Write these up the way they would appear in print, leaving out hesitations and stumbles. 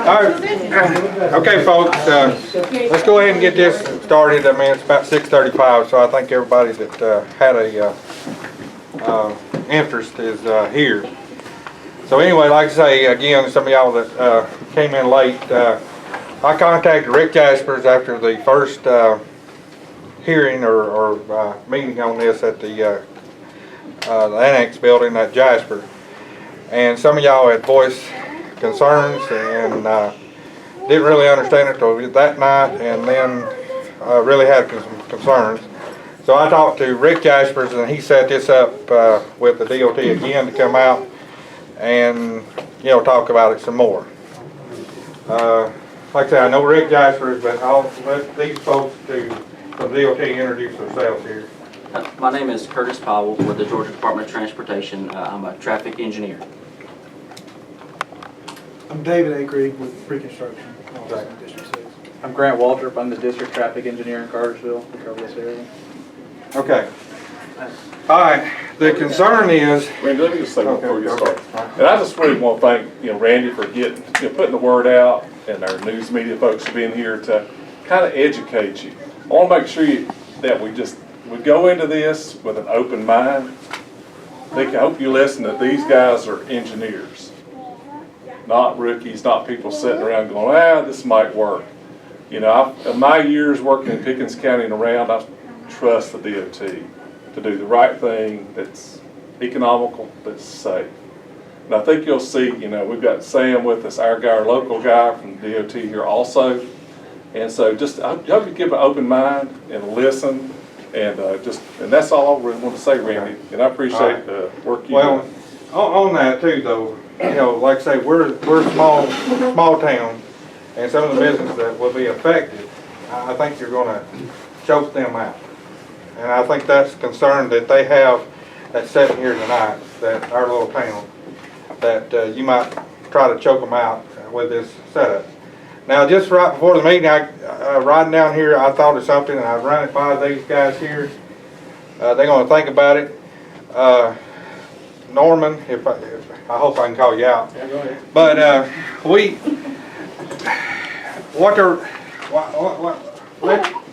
All right. Okay, folks, let's go ahead and get this started. I mean, it's about 6:35, so I think everybody that had a interest is here. So anyway, like I say, again, some of y'all that came in late, I contacted Rick Jaspers after the first hearing or meeting on this at the Annex building at Jasper. And some of y'all had voiced concerns and didn't really understand it till that night, and then really had some concerns. So I talked to Rick Jaspers, and he set this up with the DOT again to come out and talk about it some more. Like I said, I know Rick Jaspers, but I'll let these folks from DOT introduce themselves here. My name is Curtis Powell with the Georgia Department of Transportation. I'm a traffic engineer. I'm David Acre with Pre-Construction. District 6. I'm Grant Waltrip. I'm the District Traffic Engineer in Cartersville. We cover this area. Okay. All right. The concern is. Randy, let me just say one before you start. And I just really want to thank Randy for getting putting the word out, and our news media folks for being here to kind of educate you. I want to make sure that we go into this with an open mind. I hope you listen that these guys are engineers, not rookies, not people sitting around going, this might work. In my years working in Pickens County and around, I trust the DOT to do the right thing that's economical, that's safe. And I think you'll see, we've got Sam with us, our local guy from DOT here also. And so I hope you give an open mind and listen, and that's all I really want to say, Randy. And I appreciate the work you do. Well, on that too, though, like I say, we're small town, and some of the businesses that will be affected, I think you're going to choke them out. And I think that's a concern that they have that's sitting here tonight, that our little town, that you might try to choke them out with this setup. Now, just right before the meeting, riding down here, I thought of something, and I ran it by these guys here. They're going to think about it. Norman, I hope I can call you out. Yeah, go ahead. But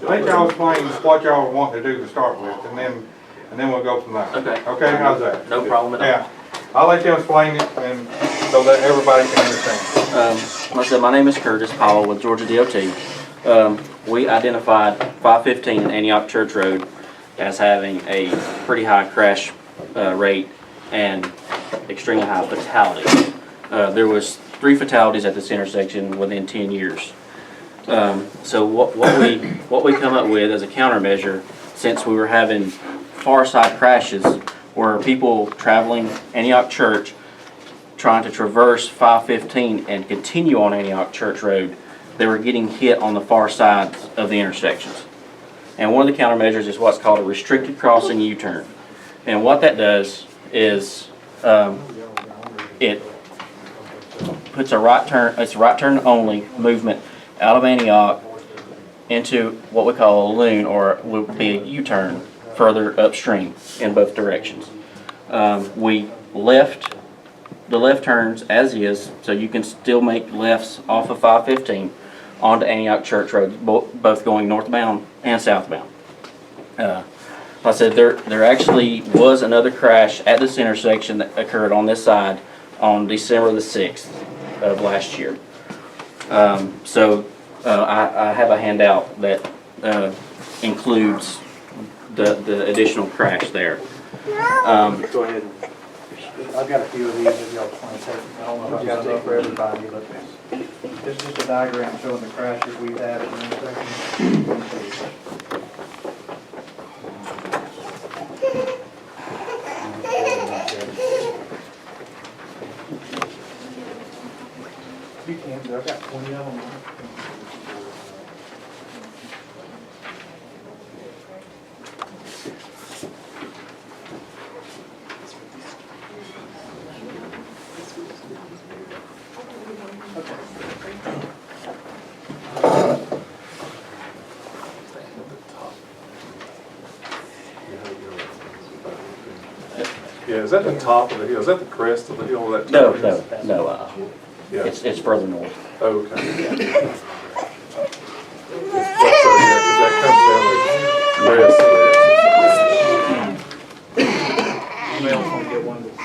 let y'all explain what y'all want to do to start with, and then we'll go from there. Okay. Okay, how's that? No problem at all. Yeah, I'll let you explain it, and so that everybody can understand. Like I said, my name is Curtis Powell with Georgia DOT. We identified 515 Antioch Church Road as having a pretty high crash rate and extremely high fatalities. There was 3 fatalities at this intersection within 10 years. So what we come up with as a countermeasure, since we were having far side crashes where people traveling Antioch Church trying to traverse 515 and continue on Antioch Church Road, they were getting hit on the far sides of the intersections. And one of the countermeasures is what's called a restricted crossing U-turn. And what that does is it puts a right turn only movement out of Antioch into what we call a loon, or will be a U-turn further upstream in both directions. We left the left turns as is, so you can still make lefts off of 515 onto Antioch Church Road, both going northbound and southbound. Like I said, there actually was another crash at this intersection that occurred on this side on December the 6th of last year. So I have a handout that includes the additional crash there. Go ahead. I've got a few of these if y'all want to take. I don't know if I've got enough for everybody, but this is just a diagram showing the crashes we've had at the intersection. You can, but I've got 20 of them. Yeah, is that the top of the hill? Is that the crest of the hill? No. Yeah. It's further north. Oh, okay. That's so, yeah, 'cause that comes down to Crest there. Mel gonna get one that's.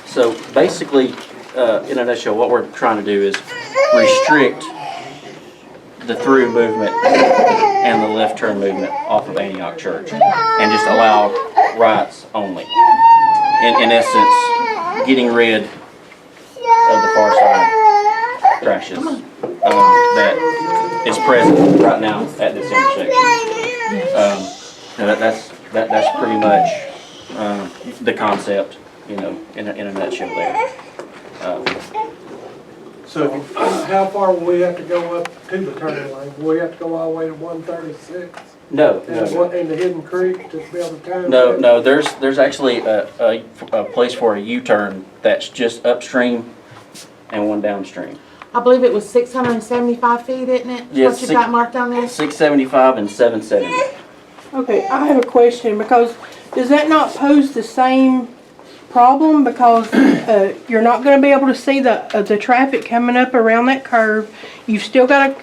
So basically, in a nutshell, what we're trying to do is restrict the through movement and the left turn movement off of Antioch Church and just allow rights only. In essence, getting rid of the far side crashes that is present right now at this intersection. And that's pretty much the concept, you know, in a nutshell there. So how far will we have to go up to the turning lane? Will we have to go all the way to 136? No, And what, in the Hidden Creek to be able to turn? no. There's actually a place for a U-turn that's just upstream and one downstream. I believe it was 675 feet, isn't it? Yes, What you got marked on there? 675 and 770. Okay, I have a question, because does that not pose the same problem? Because you're not going to be able to see the traffic coming up around that curve. You've still got to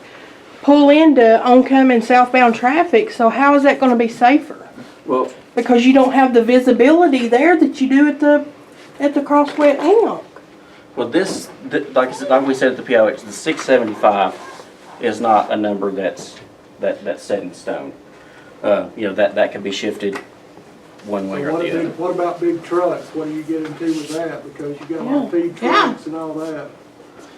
pull into oncoming southbound traffic, so how is that going to be safer? Well, Because you don't have the visibility there that you do at the crossway at Antioch. well, like we said at the POH, the 675 is not a number that's set in stone. You know, that can be shifted one way or the other. What about big trucks? What do you get into with that? Because you got a lot of feed trucks and all that.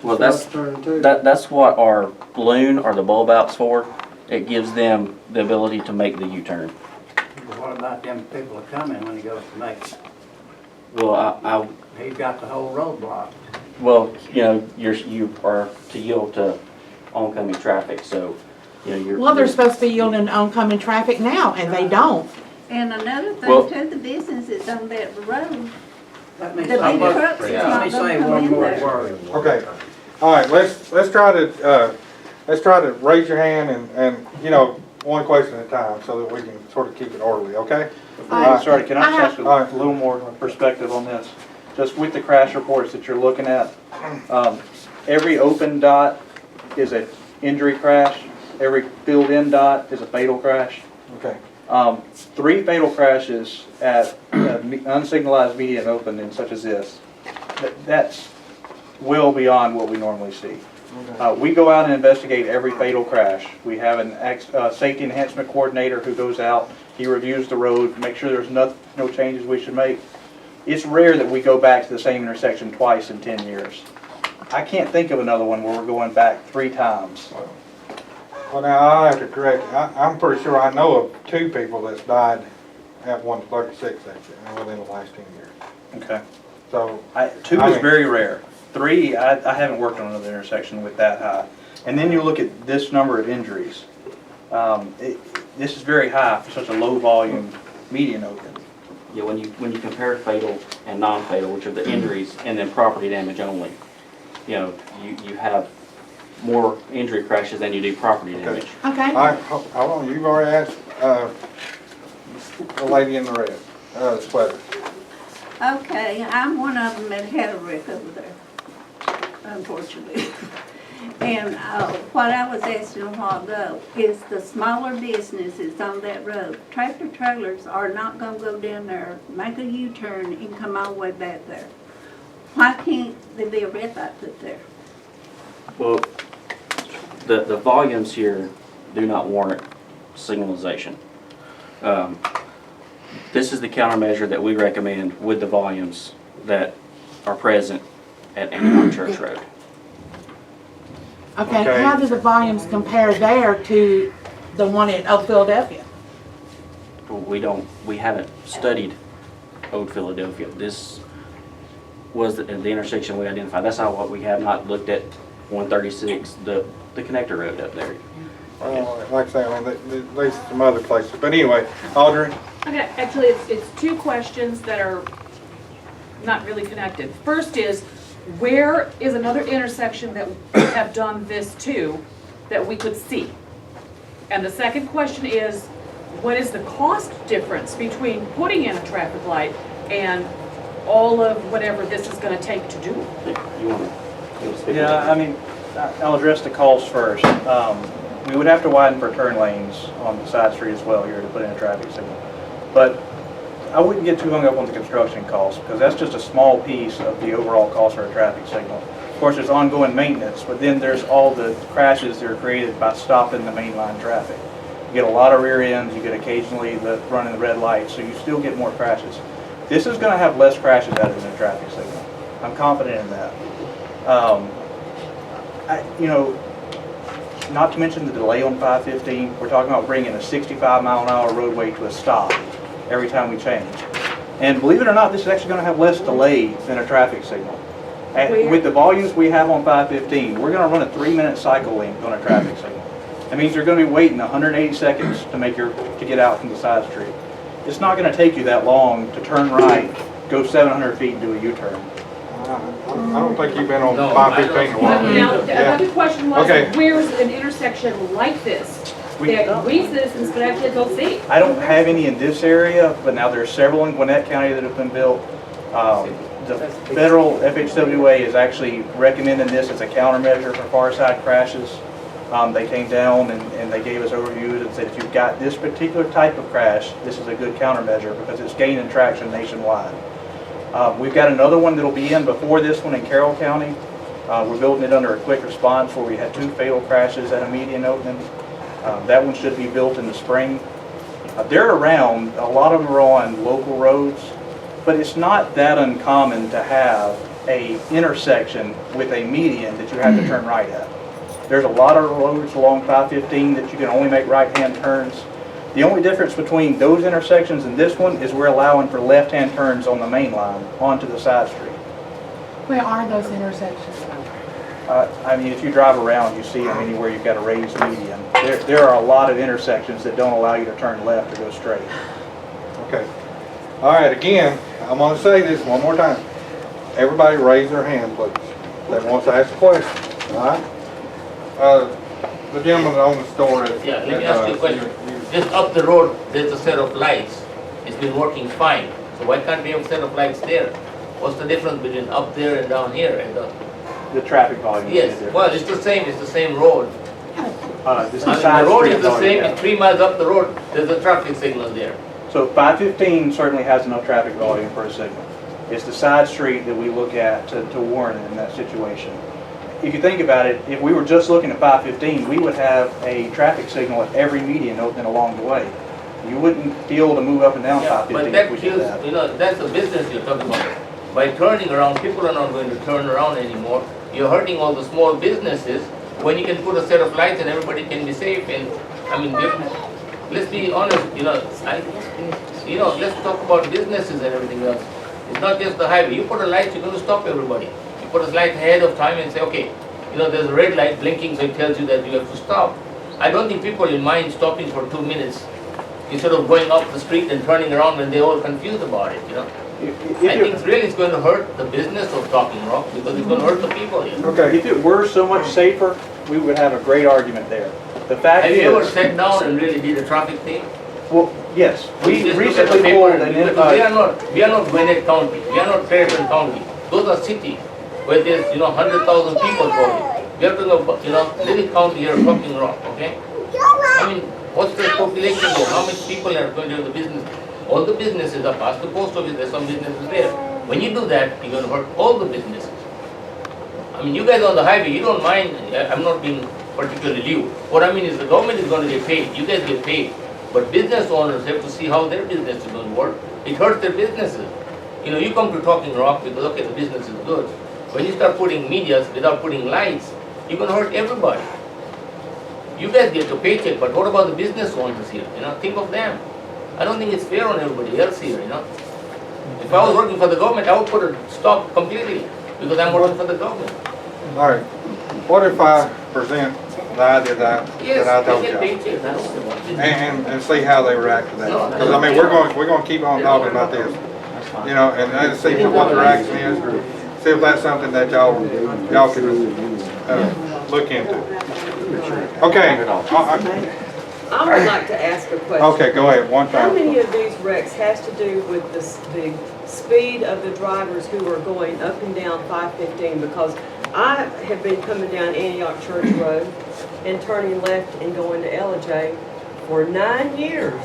Well, So that's turn too. that's what our balloon or the bulb out's for. It gives them the ability to make the U-turn. But what about them people that come in when he goes to make it? Well, He's got the whole road blocked. well, you know, you are to yield to oncoming traffic, so, you know, you're. Well, they're supposed to be yielding to oncoming traffic now, and they don't. And another Well- thing too, the businesses on that road, Let the me big say, trucks is let not me gonna say come one in more there. word. Okay, all right, let's try to raise your hand and, you know, one question at a time so that we can sort of keep it orderly, okay? Sorry, can I just ask All right. a little more perspective on this? Just with the crash reports that you're looking at, every open dot is an injury crash, every filled-in dot is a fatal crash. Okay. 3 fatal crashes at unsignalized median open such as this. That's well beyond what we normally see. We go out and investigate every fatal crash. We have a safety enhancement coordinator who goes out, he reviews the road, make sure there's no changes we should make. It's rare that we go back to the same intersection twice in 10 years. I can't think of another one where we're going back 3 times. Well, now, I have to correct you. I'm pretty sure I know of 2 people that's died at 136 actually within the last 10 years. Okay. So, 2 I is mean- very rare. 3, I haven't worked on another intersection with that high. And then you look at this number of injuries. This is very high for such a low volume median open. Yeah, when you compare fatal and non-fatal, which are the injuries, and then property damage only, you know, you have more injury crashes than you do property damage. Okay. all right, hold on, you've already asked, the lady in the red, sweater. Okay, I'm one of them that had a wreck over there, unfortunately. And what I was asking a while ago is the smaller businesses on that road, tractor trailers are not gonna go down there, make a U-turn and come all the way back there. Why can't there be a red light put there? Well, the volumes here do not warrant signalization. This is the countermeasure that we recommend with the volumes that are present at Antioch Church Road. Okay, Okay. how do the volumes compare there to the one in Old Philadelphia? We haven't studied Old Philadelphia. This was the intersection we identified. That's how what we have not looked at 136, the connector road up there. Well, like I say, I mean, at least some other places. But anyway, Audrey? Okay, actually, it's 2 questions that are not really connected. First is, where is another intersection that we have done this to that we could see? And the second question is, what is the cost difference between putting in a traffic light and all of whatever this is gonna take to do? You wanna speak? Yeah, I mean, I'll address the costs first. We would have to widen for turn lanes on the side street as well here to put in a traffic signal. But I wouldn't get too hung up on the construction costs, because that's just a small piece of the overall cost for a traffic signal. Of course, there's ongoing maintenance, but then there's all the crashes that are created by stopping the mainline traffic. You get a lot of rear ends, you get occasionally running the red lights, so you still get more crashes. This is going to have less crashes out of it than a traffic signal. I'm confident in that. Not to mention the delay on 515, we're talking about bringing a 65-mile-an-hour roadway to a stop every time we change. And believe it or not, this is actually going to have less delay than a traffic signal. With the volumes we have on 515, we're going to run a 3-minute cycle length on a traffic signal. That means you're going to be waiting 180 seconds to get out from the side street. It's not going to take you that long to turn right, go 700 feet and do a U-turn. I don't think you've been on No, 515 in a while. Now, another question was, Okay. where's an intersection like this that we citizens could actually go see? I don't have any in this area, but now there are several in Gwinnett County that have been built. The federal FHWA is actually recommending this as a countermeasure for far side crashes. They came down and they gave us overviews and said, if you've got this particular type of crash, this is a good countermeasure because it's gaining traction nationwide. We've got another one that'll be in before this one in Carroll County. We're building it under a quick response where we had 2 fatal crashes at a median opening. That one should be built in the spring. They're around, a lot of them are on local roads, but it's not that uncommon to have a intersection with a median that you have to turn right at. There's a lot of roads along 515 that you can only make right-hand turns. The only difference between those intersections and this one is we're allowing for left-hand turns on the main line onto the side street. Where are those intersections? I mean, if you drive around, you see them anywhere you've got a raised median. There are a lot of intersections that don't allow you to turn left or go straight. Okay. All right, again, I'm going to say this one more time. Everybody raise their hand, please, that wants to ask a question, all right? The gentleman that owns the store is... Yeah, let me ask you a question. Just up the road, there's a set of lights. It's been working fine. So why can't we have a set of lights there? What's the difference between up there and down here? And The traffic volume. yes, well, it's the same road. This is I mean, side the road street is the volume, same, yeah. it's 3 miles up the road, there's a traffic signal there. So 515 certainly has enough traffic volume for a signal. It's the side street that we look at to warn in that situation. If you think about it, if we were just looking at 515, we would have a traffic signal at every median opening along the way. You wouldn't be able to move up and down Yeah, 515 but if that we did kills, that. you know, that's the business you're talking about. By turning around, people are not going to turn around anymore. You're hurting all the small businesses when you can put a set of lights and everybody can be safe. And I mean, let's be honest, let's talk about businesses and everything else. It's not just the highway. You put a light, you're going to stop everybody. You put a light ahead of time and say, okay, there's a red light blinking, so it tells you that you have to stop. I don't think people in mind stopping for 2 minutes instead of going up the street and turning around when they're all confused about it, I think it's going to hurt the business of Talking Rock because it's going to hurt the people here. Okay. If it were so much safer, we would have a great argument there. The fact Have is, you ever sat down and really did a traffic thing? well, yes, we Just look at recently the paper pulled and- an because we are not Gwinnett County, we are not Fairfield County. Those are cities where there's 100,000 people probably. We have to go, little county here, Talking Rock, okay? I mean, what's the population there? How many people are going to have the business? All the businesses are past the post office, there's some businesses there. When you do that, you're going to hurt all the businesses. I mean, you guys on the highway, you don't mind, I'm not being particularly lewd. What I mean is the government is going to get paid, you guys get paid. But business owners have to see how their business is going to work. It hurts their businesses. You come to Talking Rock because, okay, the business is good. When you start putting medias without putting lights, you're going to hurt everybody. You guys get a paycheck, but what about the business owners here? Think of them. I don't think it's fair on everybody else here, If I was working for the government, I would put a stop completely because I'm working for the government. All right. What if I present the idea that I told Yes, they you? get paychecks, I don't know about business. And see how they react to that. Because I mean, we're going to keep on talking about this, and see what the reaction is. see if that's something that y'all can, look into. Okay. I would like to ask a question. Okay, go ahead, one How time. many of these wrecks has to do with the speed of the drivers who are going up and down 515? Because I have been coming down Antioch Church Road and turning left and going to LJ for 9 years.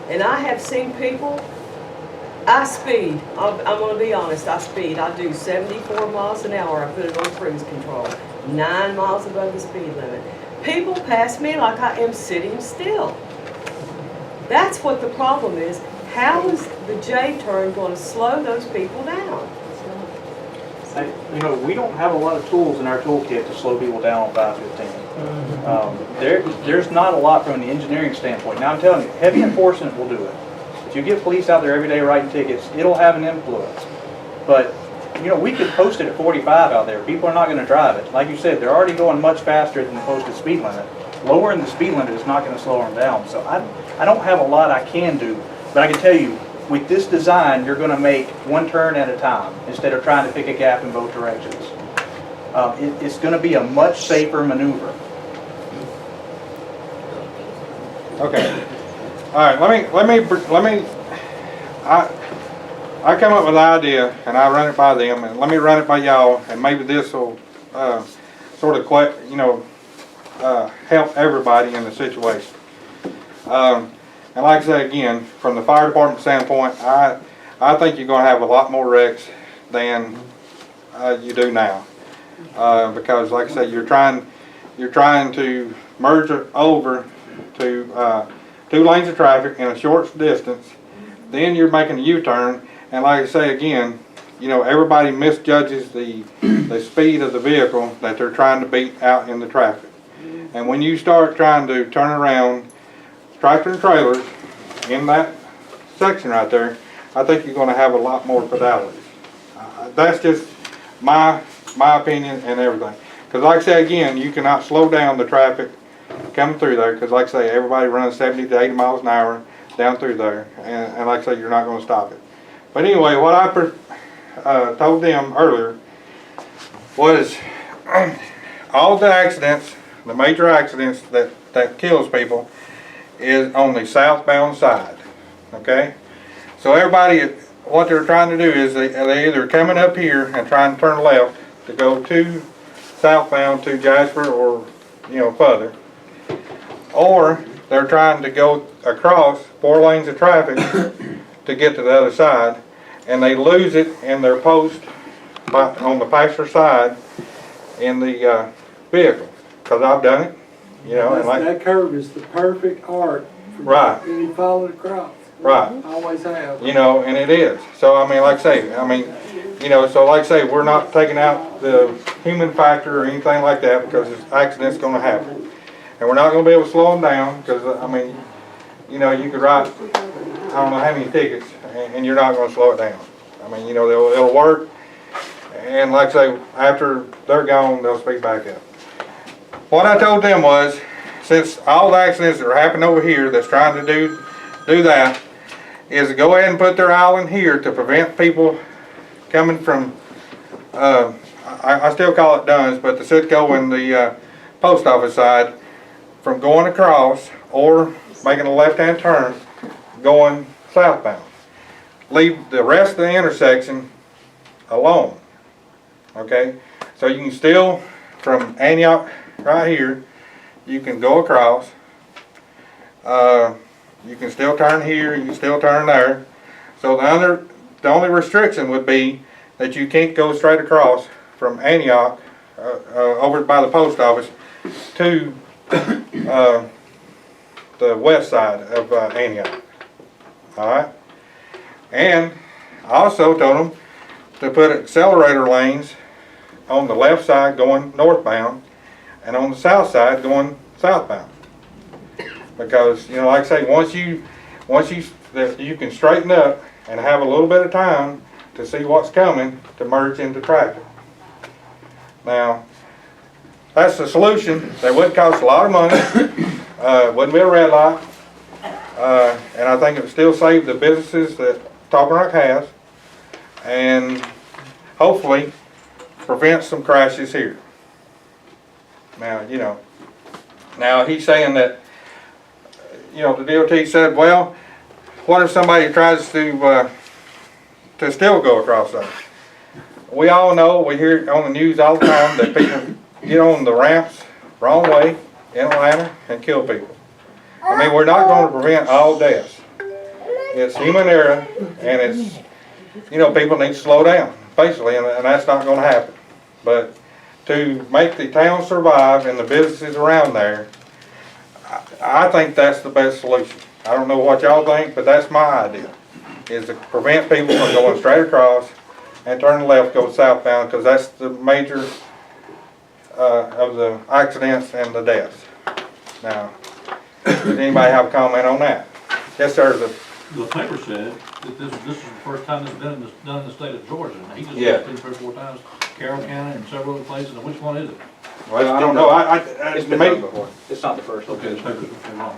And I have seen people, I speed, I'm gonna be honest, I speed. I do 74 miles an hour, I put it on cruise control, 9 miles above the speed limit. People pass me like I am sitting still. That's what the problem is. How is the J-turn going to slow those people down? You know, we don't have a lot of tools in our toolkit to slow people down on 515. There's not a lot from the engineering standpoint. Now I'm telling you, heavy enforcement will do it. If you get police out there every day writing tickets, it'll have an influence. But, you know, we could post it at 45 out there. People are not going to drive it. Like you said, they're already going much faster than the posted speed limit. Lowering the speed limit is not going to slow them down. So I don't have a lot I can do, but I can tell you, with this design, you're going to make one turn at a time instead of trying to pick a gap in both directions. It's going to be a much safer maneuver. Okay. All right, I come up with an idea and I run it by them, and let me run it by y'all, and maybe this will sort of help everybody in the situation. And like I say again, from the fire department standpoint, I think you're going to have a lot more wrecks than you do now, because like I say, you're trying to merge it over to 2 lanes of traffic in a short distance. Then you're making a U-turn, and like I say again, you know, everybody misjudges the speed of the vehicle that they're trying to beat out in the traffic. And when you start trying to turn around tractor and trailers in that section right there, I think you're going to have a lot more fatalities. That's just my opinion and everything. Because like I say again, you cannot slow down the traffic coming through there, because like I say, everybody runs 70 to 80 miles an hour down through there, and like I say, you're not going to stop it. But anyway, what I told them earlier was all the accidents, the major accidents that kills people, is on the southbound side. Okay, so everybody, what they're trying to do is they either coming up here and trying to turn left to go to southbound to Jasper or, you know, further, or they're trying to go across 4 lanes of traffic to get to the other side, and they lose it in their post on the passenger side in the vehicle. Because I've done it, you know, and like that curve is the perfect arc. Right. And you follow it across. Right. Always have. You know, and it is. So I mean, like I say, you know, so like I say, we're not taking out the human factor or anything like that, because this accident's going to happen, and we're not going to be able to slow them down, because I mean, you know, you could write I don't know how many tickets, and you're not going to slow it down. I mean, you know, it'll work, and like I say, after they're gone, they'll speed back up. What I told them was, since all the accidents that are happening over here that's trying to do that, is to go ahead and put their island here to prevent people coming from, I still call it Dunn's, but the Citgo and the post office side, from going across or making a left-hand turn going southbound. Leave the rest of the intersection alone. Okay, so you can still, from Antioch right here, you can go across. You can still turn here, you can still turn there. So the only restriction would be that you can't go straight across from Antioch over by the post office to the west side of Antioch. Alright? And I also told them to put accelerator lanes on the left side going northbound and on the south side going southbound. Because, you know, like I say, once you can straighten up and have a little bit of time to see what's coming to merge into traffic. Now, that's the solution. That wouldn't cost a lot of money. Wouldn't be a red light. And I think it would still save the businesses that Talking Rock has. And hopefully prevent some crashes here. Now, you know, now he's saying that, you know, the DOT said, well, what if somebody tries to still go across there? We all know, we hear it on the news all the time, that people get on the ramps wrong way in Atlanta and kill people. I mean, we're not going to prevent all deaths. It's human error, and it's, you know, people need to slow down, basically, and that's not going to happen. But to make the town survive and the businesses around there, I think that's the best solution. I don't know what y'all think, but that's my idea, is to prevent people from going straight across and turning left, go southbound, because that's the major of the accidents and the deaths. Now, does anybody have a comment on that? Yes, sir. The paper said that this is the first time it's done in the state of Georgia. And he just Yeah. said 3 or 4 times, Carroll County and several other places. And which one is it? Well, I don't know. It's been done before. It's not the first. Okay, the paper's wrong.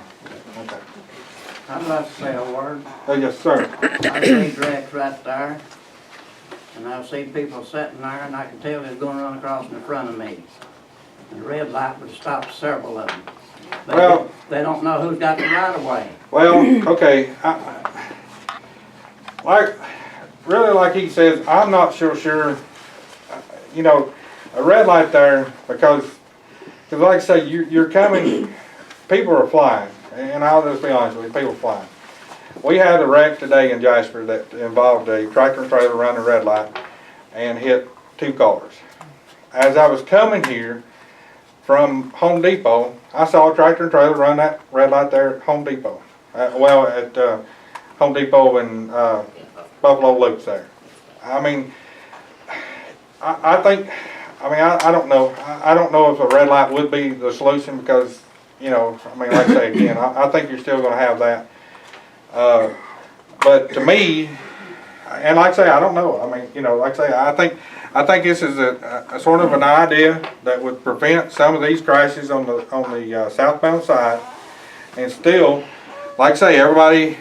Okay. I'd like to say a word. Oh, yes, sir. I see wrecks right there, and I've seen people sitting there, and I can tell they're going to run across in front of me. The red light would stop several of them. Well, They don't know who's got the right of way. well, okay. Like he says, I'm not sure, you know, a red light there, because like I say, you're coming, people are flying, and I'll just be honest with you, people are flying. We had a wreck today in Jasper that involved a tractor and trailer running a red light and hit 2 cars. As I was coming here from Home Depot, I saw a tractor and trailer run that red light there at Home Depot. At Home Depot and Buffalo Loops there. I mean, I think, I don't know. I don't know if a red light would be the solution, because, you know, I mean, like I say again, I think you're still going to have that. But to me, and like I say, I don't know. I mean, you know, like I say, I think this is a sort of an idea that would prevent some of these crashes on the southbound side, and still, like I say, everybody,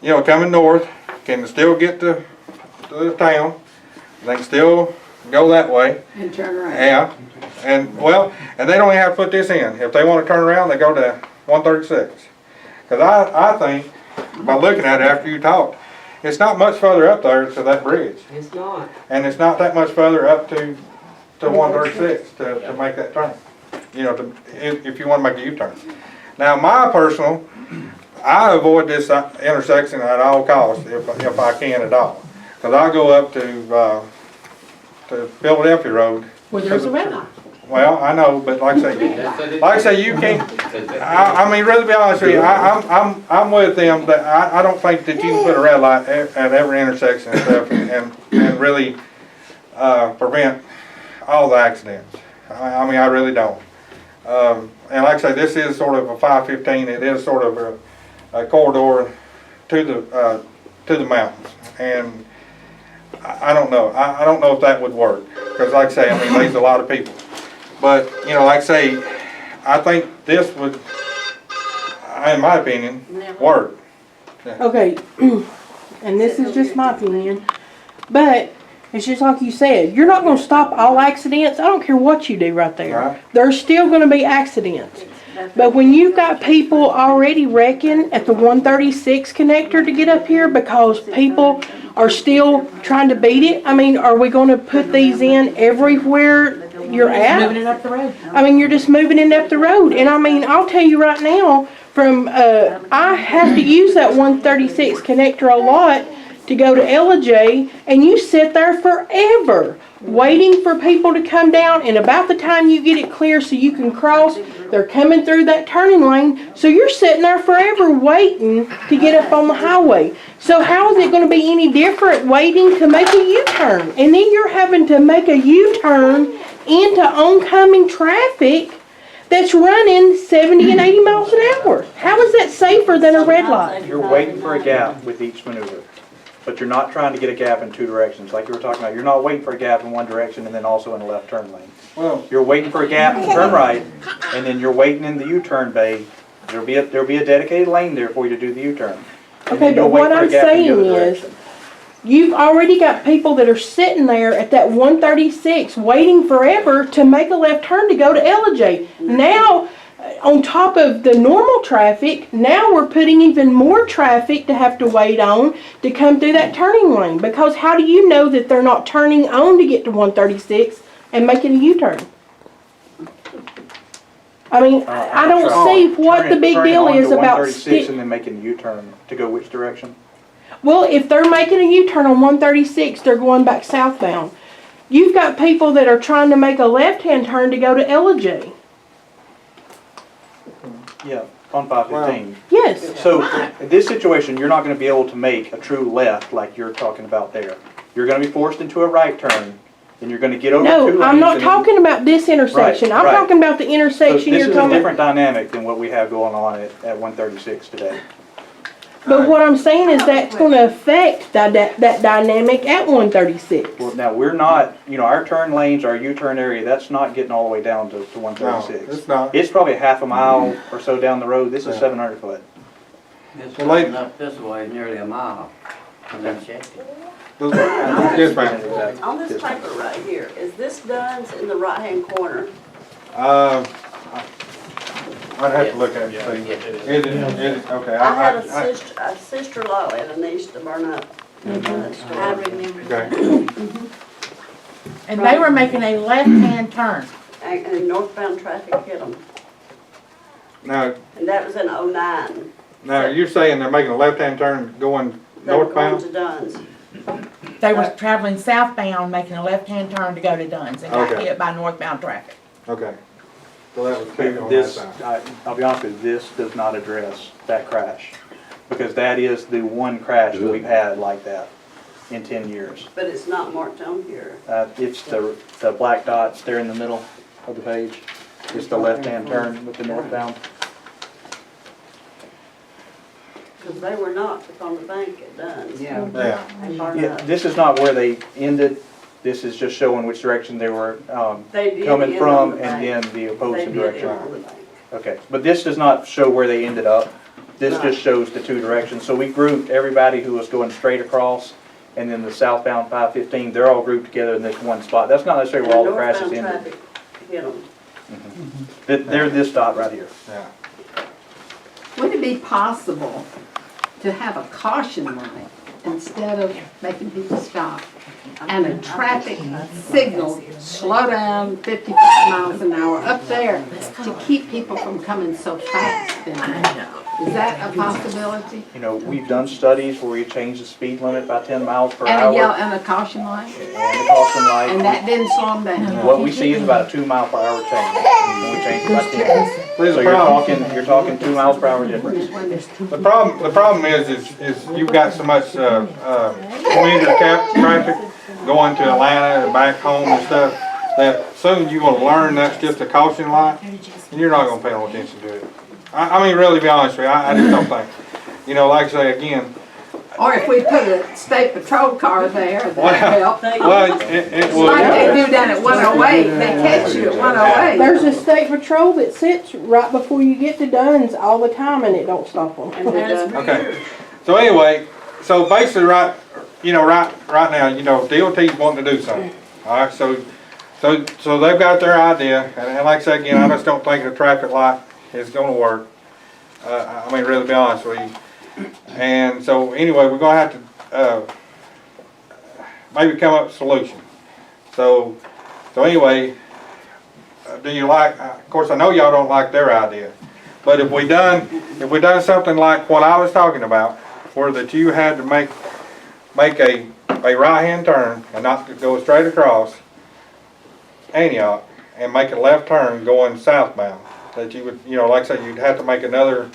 you know, coming north can still get to the town. They can still go that way. And turn around. Yeah, and well, and they don't even have to put this in. If they want to turn around, they go to 136. Because I think, by looking at it after you talked, it's not much further up there to that bridge. It's not. And it's not that much further up to 136 to make that turn. You know, if you want to make a U-turn. Now, my personal, I avoid this intersection at all costs if I can at all. Because I go up to Philadelphia Road. Well, there's a red light. Well, I know, but like I say, you can't. I mean, really, to be honest with you, I'm with them that I don't think that you can put a red light at every intersection and stuff and really prevent all the accidents. I mean, I really don't. And like I say, this is sort of a 515. It is sort of a corridor to the mountains, and I don't know. I don't know if that would work, because like I say, I mean, there's a lot of people. But, you know, like I say, I think this would, in my opinion, work. Okay, and this is just my opinion, but it's just like you said, you're not gonna stop all accidents. I don't care what you do right there. Right. There's still gonna be accidents. But when you've got people already wrecking at the 136 connector to get up here because people are still trying to beat it, I mean, are we gonna put these in everywhere you're at? Moving it up the road. I mean, you're just moving it up the road. And I mean, I'll tell you right now, I have to use that 136 connector a lot to go to LJ, and you sit there forever waiting for people to come down, and about the time you get it clear so you can cross, they're coming through that turning lane, so you're sitting there forever waiting to get up on the highway. So how is it going to be any different waiting to make a U-turn? And then you're having to make a U-turn into oncoming traffic that's running 70 and 80 miles an hour. How is that safer than a red light? You're waiting for a gap with each maneuver, but you're not trying to get a gap in 2 directions, like you were talking about. You're not waiting for a gap in 1 direction and then also in a left turn lane. Well, You're waiting for a gap to turn right, and then you're waiting in the U-turn bay. There'll be a dedicated lane there for you to do the U-turn. And Okay, then you'll but wait what for a I'm gap in the saying other is, direction. You've already got people that are sitting there at that 136 waiting forever to make a left turn to go to LJ. Now, on top of the normal traffic, now we're putting even more traffic to have to wait on to come through that turning lane. Because how do you know that they're not turning on to get to 136 and making a U-turn? I mean, I don't see what the big deal is about. 136 and then making a U-turn to go which direction? Well, if they're making a U-turn on 136, they're going back southbound. You've got people that are trying to make a left-hand turn to go to LJ. Yeah, on 515. Yes. So in this situation, you're not going to be able to make a true left like you're talking about there. You're going to be forced into a right turn, and you're going to get over two lanes. No, I'm not talking about this intersection. I'm right. talking about the So intersection this you're is a talking different about. dynamic than what we have going on at 136 today. But what I'm saying is that's going to affect that dynamic at 136. Well, now, we're not, our turn lanes, our U-turn area, that's not getting all the way down to No, 136. it's not. It's probably half a mile or so down the road. This is 700 foot. It's Well, like- coming up this way nearly a mile. And then check it. Yes, ma'am. On this paper right here, is this Dunn's in the right-hand corner? I'd have to look at it, see. Yeah, it is. It is, okay. I had a sister-in-law and it used to burn up. I remember that. Okay. And they were making a left-hand turn. And northbound traffic hit them. Now, And that was in '09. you're saying they're making a left-hand turn going They were going northbound? to Dunn's. They was traveling southbound, making a left-hand turn to go to Dunn's and got Okay. hit by northbound traffic. Okay. So that was two on that This, side. I'll be honest with you, this does not address that crash. Because that is the one crash that we've had like that in 10 years. But it's not marked on here. It's the black dots there in the middle of the page. It's the left-hand turn with the northbound. Because they were not on the bank at Dunn's. Yeah. Yeah. They burned Yeah, up. this is not where they ended. This is just showing which direction they were They did coming end from on the and bank. then the They opposing did direction. end on the bank. Okay, but this does not show where they ended up. This Right. just shows the two directions. So we grouped everybody who was going straight across and then the southbound 515, they're all grouped together in this one spot. That's not necessarily where all the crashes And ended. northbound traffic hit them. They're this dot right here. Yeah. Would it be possible to have a caution light instead of making people stop? And a traffic signal, slow down 55 miles an hour up there to keep people from coming so fast down there? Is that a possibility? We've done studies where we changed the speed limit by 10 miles per And hour. a yellow, and a caution light? And the caution light. And that didn't slow them down? What we see is about a 2 mile per hour change. And we changed it by 10. There's So a you're problem. talking 2 miles per hour difference. The problem is you've got so much, commuter traffic going to Atlanta and back home and stuff, that soon you're gonna learn that's just a caution light, and you're not gonna pay no attention to it. I mean, really be honest with you, I just don't think. Like I say again, Or if we put a state patrol car there, that'd help. well, it It's like they would. do down at 108, they catch you at 108. There's a state patrol that sits right before you get to Dunn's all the time and it don't stop them. And there's Okay, so anyway, so basically right now, DOT's wanting to do something, all right, so they've got their idea, and like I said again, I just don't think a traffic light is gonna work. I mean, really be honest with you. And so anyway, we're gonna have to, maybe come up with a solution. So anyway, do you like, of course, I know y'all don't like their idea, but if we done something like what I was talking about, where that you had to make a right-hand turn and not to go straight across Antioch and make a left turn going southbound, that you would, like I say, you'd have to make another,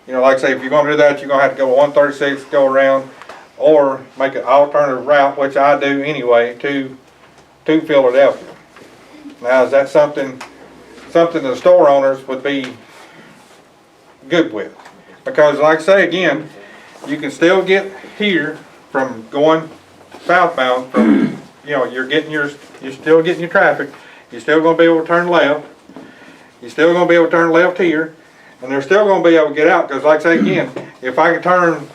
like I say, if you're gonna do that, you're gonna have to go 136, go around, or make an alternative route, which I do anyway, to Philadelphia. Now, is that something the store owners would be good with? Because like I say again, you can still get here from going southbound from, you're still getting your traffic. You're still gonna be able to turn left. You're still gonna be able to turn left here. And they're still gonna be able to get out, because like I say again, if I could turn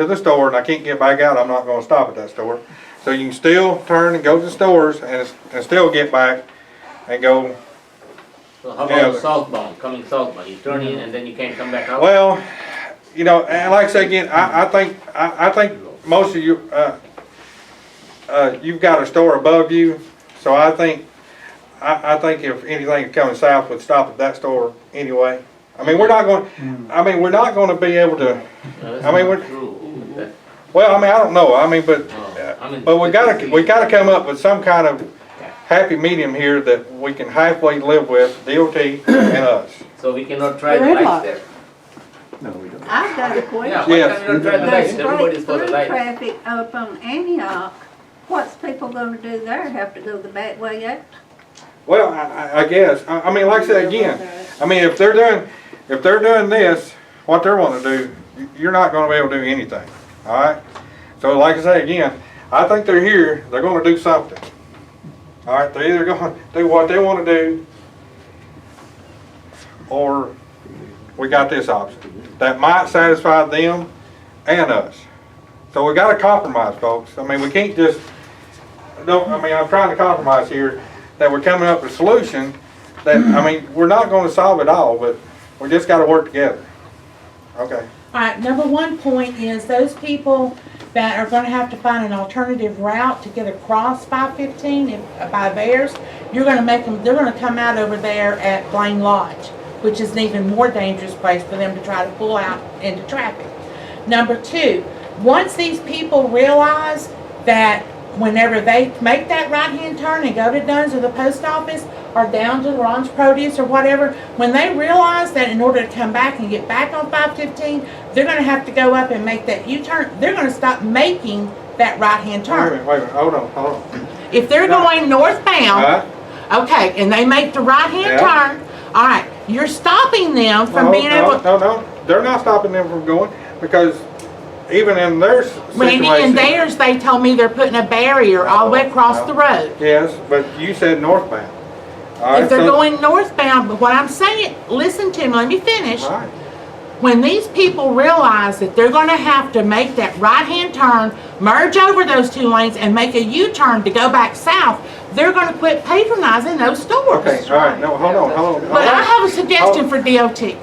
to the store and I can't get back out, I'm not gonna stop at that store. So you can still turn and go to the stores and still get back and go. So how Yeah. about southbound, coming southbound, you turn in and then you can't come back out? Well, you know, and like I say again, I think most of you, you've got a store above you, so I think if anything coming south would stop at that store anyway. I mean, we're not going to be able to, No, that's I mean, not we're- true. That- well, I mean, I don't know, I mean, but I mean, we gotta come up with some kind of happy medium here that we can halfway live with, DOT and us. So we cannot try The the red lights light. there? I've got a Yeah, question. why Yes. can't we not try the The lights? Everybody's straight for the through lights. traffic up on Antioch, what's people gonna do there? Have to go the back way out? Well, I guess, I mean, like I said again, I mean, if they're doing this, what they're wanting to do, you're not gonna be able to do anything, all right? So like I say again, I think they're here, they're gonna do something. All right, they're either gonna do what they wanna do, or we got this option. That might satisfy them and us. So we gotta compromise, folks. I mean, we can't just, I'm trying to compromise here, that we're coming up with a solution that, I mean, we're not gonna solve it all, but we just gotta work together. Okay. All right, number one point is those people that are gonna have to find an alternative route to get across 515 by theirs, you're gonna make them, they're gonna come out over there at Blaine Lodge, which is an even more dangerous place for them to try to pull out into traffic. Number two, once these people realize that whenever they make that right-hand turn and go to Dunn's or the post office or down to Ron's Produce or whatever, when they realize that in order to come back and get back on 515, they're gonna have to go up and make that U-turn, they're gonna stop making that right-hand turn. Wait a minute, hold on. If they're going northbound, Alright, okay, and they make the right-hand Yeah. turn, all right, you're stopping them from being able. No, they're not stopping them from going, because even in their Randy, in situation. theirs, they told me they're putting a barrier all the way across the road. Yes, but you said northbound. All right, If they're so- going northbound, but what I'm saying, listen to me, let me finish. All right. When these people realize that they're gonna have to make that right-hand turn, merge over those two lanes and make a U-turn to go back south, they're gonna quit patronizing those stores. Okay, all right, no, hold on. But I have a suggestion for DOT.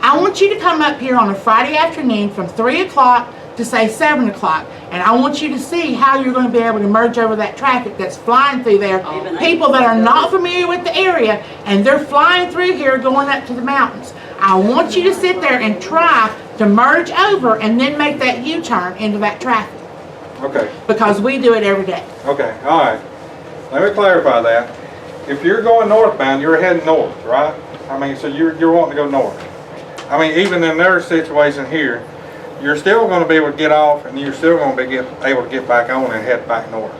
I want you to come up here on a Friday afternoon from 3 o'clock to say 7 o'clock. And I want you to see how you're gonna be able to merge over that traffic that's flying through there. People that are not familiar with the area and they're flying through here going up to the mountains. I want you to sit there and try to merge over and then make that U-turn into that traffic. Okay, Because we do it every day. okay, all right. Let me clarify that. If you're going northbound, you're heading north, right? I mean, so you're wanting to go north. I mean, even in their situation here, you're still gonna be able to get off and you're still gonna be able to get back on and head back north.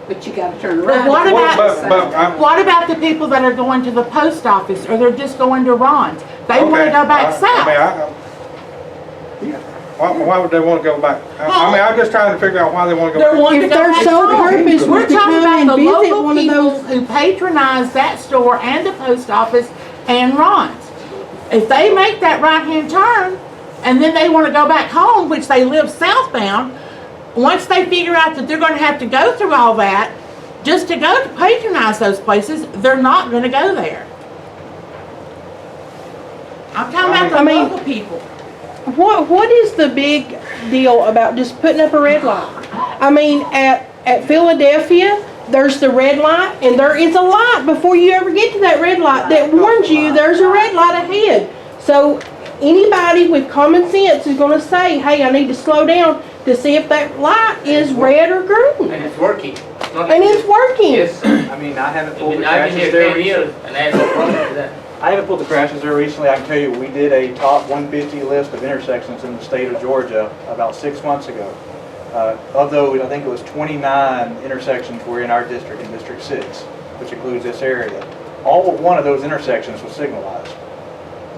But you gotta turn But around. what But about, I'm, what about the people that are going to the post office or they're just going to Ron's? They wanna okay, go back south. Why would they wanna go back? I mean, I'm just trying to figure out why they wanna go They're back. wanting to If go their back sole home. purpose was We're to talking come about and the visit local one of people those- who patronize that store and the post office and Ron's. If they make that right-hand turn and then they wanna go back home, which they live southbound, once they figure out that they're gonna have to go through all that, just to go to patronize those places, they're not gonna go there. I'm talking about the I mean- local people. What is the big deal about just putting up a red light? I mean, at Philadelphia, there's the red light, and there is a light before you ever get to that red light that warns you there's a red light ahead. So anybody with common sense is gonna say, hey, I need to slow down to see if that light is red or green. And it's working. Not And it's working. Yes. I mean, I haven't pulled the I've been crashes here there 10 recently. years and I had no problem with that. I haven't pulled the crashes there recently. I can tell you, we did a top 150 list of intersections in the state of Georgia about 6 months ago. Of those, I think it was 29 intersections were in our district, in District 6, which includes this area. All but one of those intersections was signalized.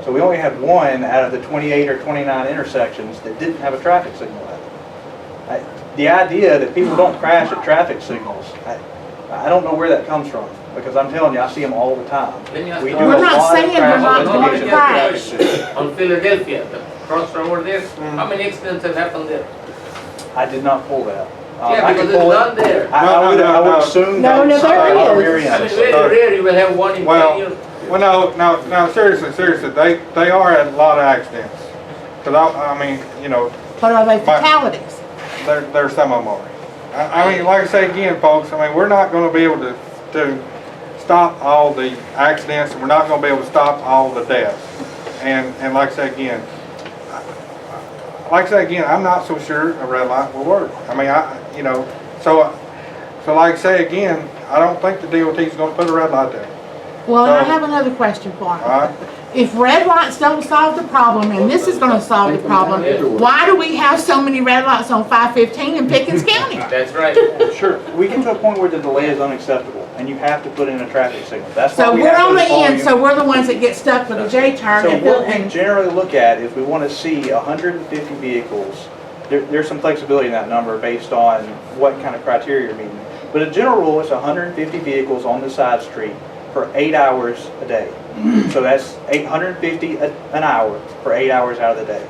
So we only had one out of the 28 or 29 intersections that didn't have a traffic signal at it. The idea that people don't crash at traffic signals, I don't know where that comes from, because I'm telling you, I see them all the time. Let me ask We you- do We're a not lot of saying they're not crashes going to investigations at traffic crash. signals. On Philadelphia, cross over there, how many accidents have happened there? I did not pull that. Yeah, I because can it's pull it. not there. I would assume. No, no, there that is. rear I mean, ends. very rare you will have one in 10 years. Well, no, seriously, they are at a lot of accidents. Cause I mean, you know, But are they fatalities? there's some of them are. I mean, like I say again, folks, I mean, we're not gonna be able to stop all the accidents, and we're not gonna be able to stop all the deaths. And like I say again, I'm not so sure a red light will work. I mean, you know, so like I say again, I don't think the DOT is gonna put a red light there. Well, I So- have another question for him. Alright? If red lights don't solve the problem, and this is gonna solve the problem, why do we have so many red lights on 515 in Pickens County? That's right. Sure, we get to a point where the delay is unacceptable, and you have to put in a traffic signal. That's why So we we're have on the those end, volume- so we're the ones that get stuck with a J-turn So and what we and generally look at is we want to see 150 vehicles. There's some flexibility in that number based on what kind of criteria you're meeting. But a general rule is 150 vehicles on the side street for 8 hours a day. So that's 850 an hour for 8 hours out of the day.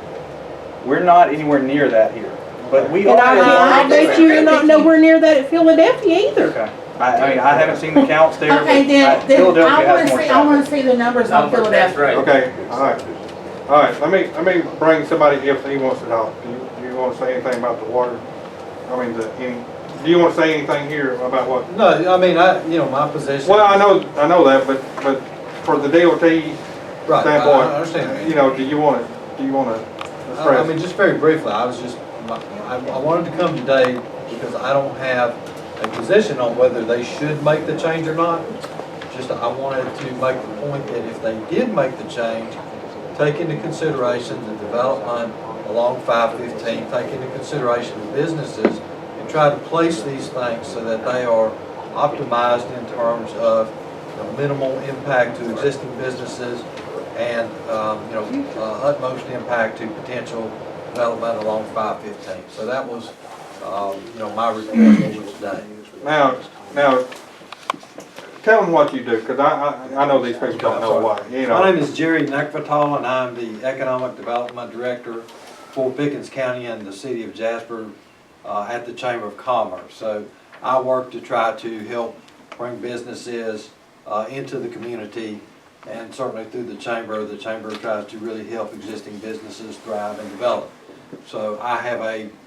We're not anywhere near that here, but we And are. I bet you're not nowhere near that at Philadelphia either. Okay. I mean, I haven't seen the counts there, but okay, then Philadelphia I has wanna more see, traffic. the numbers on Number, that's Philadelphia. right. Okay, all right, let me bring somebody if he wants to talk. Do you want to say anything about the water? I mean, do you want to say anything here about what? No, I mean, my position. Well, I know that, but for the DOT Right, standpoint, I understand that. you know, do you want to I express? mean, just very briefly, I wanted to come today because I don't have a position on whether they should make the change or not. Just, I wanted to make the point that if they did make the change, take into consideration the development along 515, take into consideration the businesses, and try to place these things so that they are optimized in terms of minimal impact to existing businesses and utmost impact to potential development along 515. So that was my request for today. Now, tell them what you do, because I know these people don't know why. You know. My name is Jerry Neckvatal, and I'm the Economic Development Director for Pickens County and the City of Jasper at the Chamber of Commerce. So I work to try to help bring businesses into the community, and certainly through the Chamber tries to really help existing businesses thrive and develop. So I have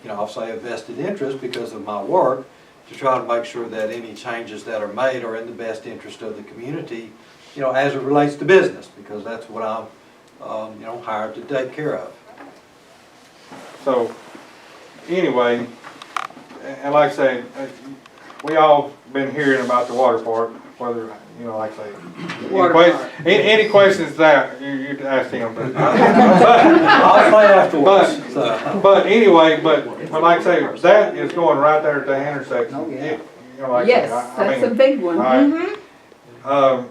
I'll say a vested interest because of my work to try to make sure that any changes that are made are in the best interest of the community, as it relates to business, because that's what I'm, hired to take care of. So, anyway, and like I say, we all been hearing about the water park, whether, like I say, any questions that, you ask him. I'll say afterwards. But anyway, but like I say, that is going right there at the intersection. Like I say, Yes, I that's mean, a big one. all right.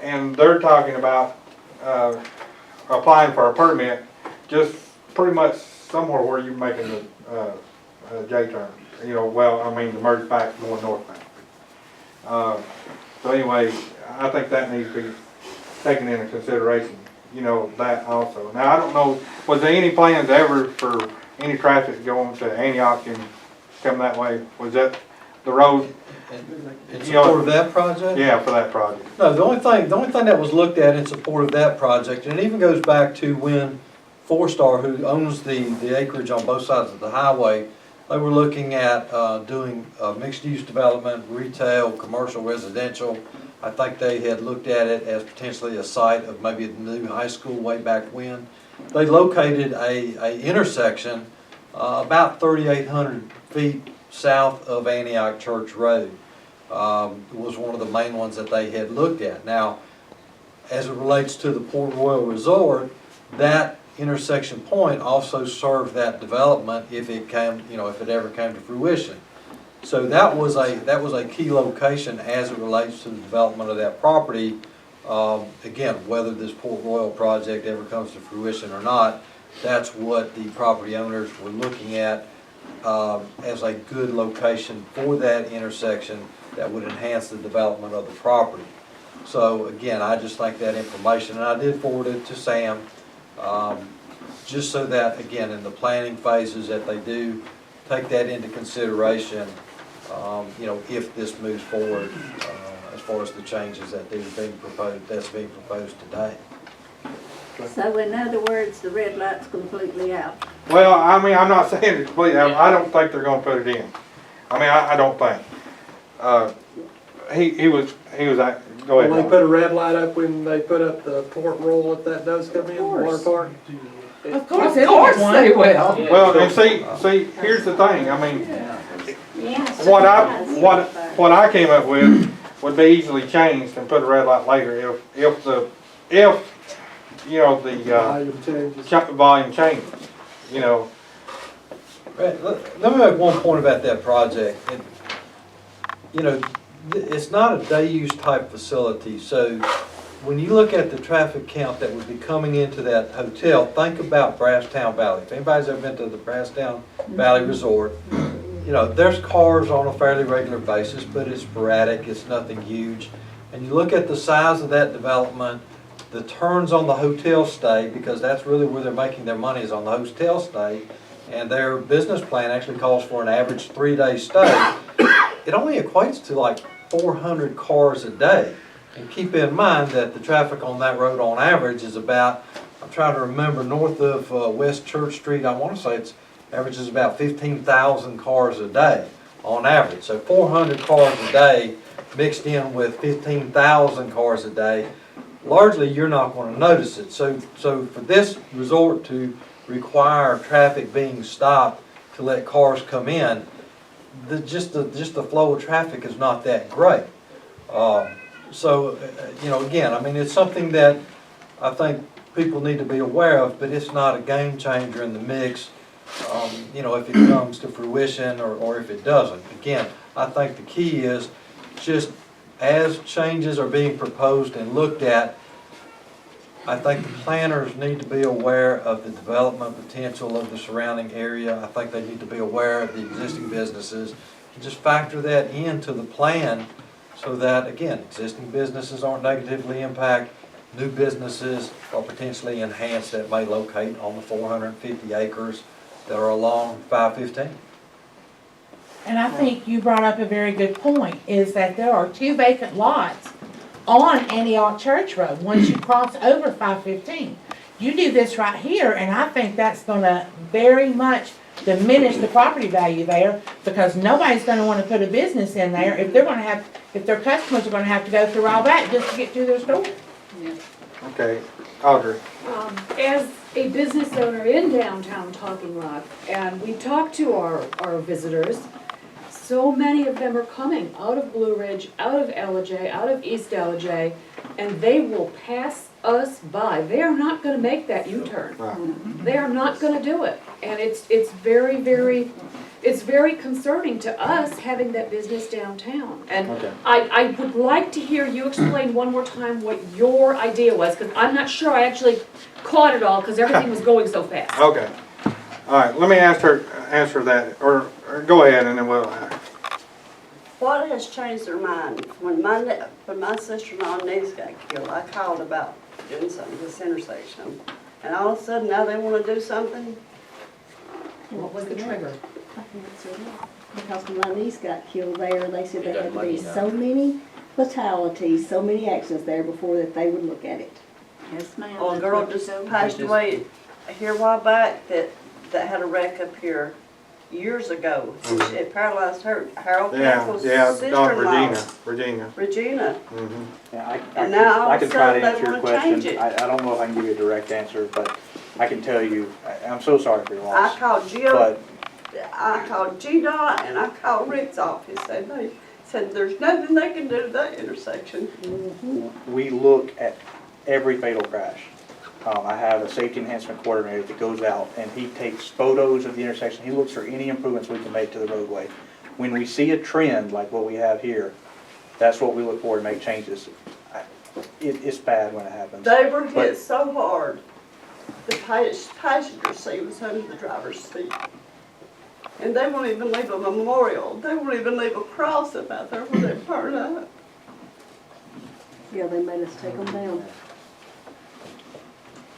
And they're talking about, applying for a permit, just pretty much somewhere where you're making the, J-turn. The merge back going northbound. So anyway, I think that needs to be taken into consideration, that also. Now, I don't know, was there any plans ever for any traffic going to Antioch and come that way? Was that the road? In support of that project? Yeah, for that project. No, the only thing that was looked at in support of that project, and it even goes back to when Four-Star, who owns the acreage on both sides of the highway, they were looking at doing mixed-use development, retail, commercial, residential. I think they had looked at it as potentially a site of maybe the new high school way back when. They located a intersection about 3,800 feet south of Antioch Church Road. Was one of the main ones that they had looked at. Now, as it relates to the Port Royal Resort, that intersection point also served that development if it ever came to fruition. So that was a key location as it relates to the development of that property. Again, whether this Port Royal project ever comes to fruition or not, that's what the property owners were looking at as a good location for that intersection that would enhance the development of the property. So again, I just think that information, and I did forward it to Sam, just so that, again, in the planning phases, that they do take that into consideration, if this moves forward, as far as the changes that's being proposed today. So in other words, the red light's completely out. Well, I mean, I'm not saying it's completely, I don't think they're gonna put it in. I mean, I don't think. He was, go Will they ahead. put a red light up when they put up the port roll if that does come in, the water park? Of course, Of course they will. Well, and see, here's the thing, I mean, Yes. what I came up with would be easily changed and put a red light later if the Volume changes. volume changes, Right, let me make one point about that project. It's not a day-use type facility, so when you look at the traffic count that would be coming into that hotel, think about Brasstown Valley. If anybody's ever been to the Brasstown Valley Resort, there's cars on a fairly regular basis, but it's sporadic, it's nothing huge. And you look at the size of that development, the turns on the hotel stay, because that's really where they're making their money, is on the hotel stay, and their business plan actually calls for an average 3-day stay. It only equates to like 400 cars a day. And keep in mind that the traffic on that road on average is about, I'm trying to remember, north of West Church Street, I want to say it's averages about 15,000 cars a day on average. So 400 cars a day mixed in with 15,000 cars a day, largely you're not going to notice it. So for this resort to require traffic being stopped to let cars come in, just the flow of traffic is not that great. Again, I mean, it's something that I think people need to be aware of, but it's not a game changer in the mix, if it comes to fruition or if it doesn't. Again, I think the key is just as changes are being proposed and looked at, I think the planners need to be aware of the development potential of the surrounding area. I think they need to be aware of the existing businesses and just factor that into the plan so that, again, existing businesses aren't negatively impacted, new businesses are potentially enhanced that may locate on the 450 acres that are along 515. And I think you brought up a very good point, is that there are 2 vacant lots on Antioch Church Road once you cross over 515. You do this right here, and I think that's gonna very much diminish the property value there, because nobody's gonna wanna put a business in there if their customers are gonna have to go through all that just to get to their store. Okay, Audrey. As a business owner in downtown Talking Rock, and we talk to our visitors, so many of them are coming out of Blue Ridge, out of LJ, out of East LJ, and they will pass us by. They are not gonna make that U-turn. Right. They are not gonna do it. And it's very concerning to us having that business downtown. And Okay. I would like to hear you explain one more time what your idea was, because I'm not sure I actually caught it all, because everything was going so fast. Okay. All right, let me answer that, or go ahead and then we'll. What has changed their mind? When my sister-in-law niece got killed, I called about doing something at this intersection. And all of a sudden, now they want to do something? What was the trigger? I think it's because when my niece got killed there, they said there had to be so many fatalities, so many accidents there before that they would look at it. Yes, ma'am. Well, a girl just passed away here a while back that had a wreck up here years ago. It paralyzed her. Harold Campbell's sister-in-law. Regina. Mm-hmm. Yeah, And now all I of a can try to sudden answer they your want to change question. it. I don't know if I can give you a direct answer, but I can tell you, I'm so sorry for your I loss. called But I called GDOT and I called Rick's office, and they said there's nothing they can do to that intersection. we look at every fatal crash. I have a safety enhancement coordinator that goes out and he takes photos of the intersection. He looks for any improvements we can make to the roadway. When we see a trend like what we have here, that's what we look for to make changes. It's bad when it happens. They were hit But- so hard, the passenger seat was under the driver's seat. And they won't even leave a memorial. They won't even leave a cross up out there where they burned up. Yeah, they made us take them down.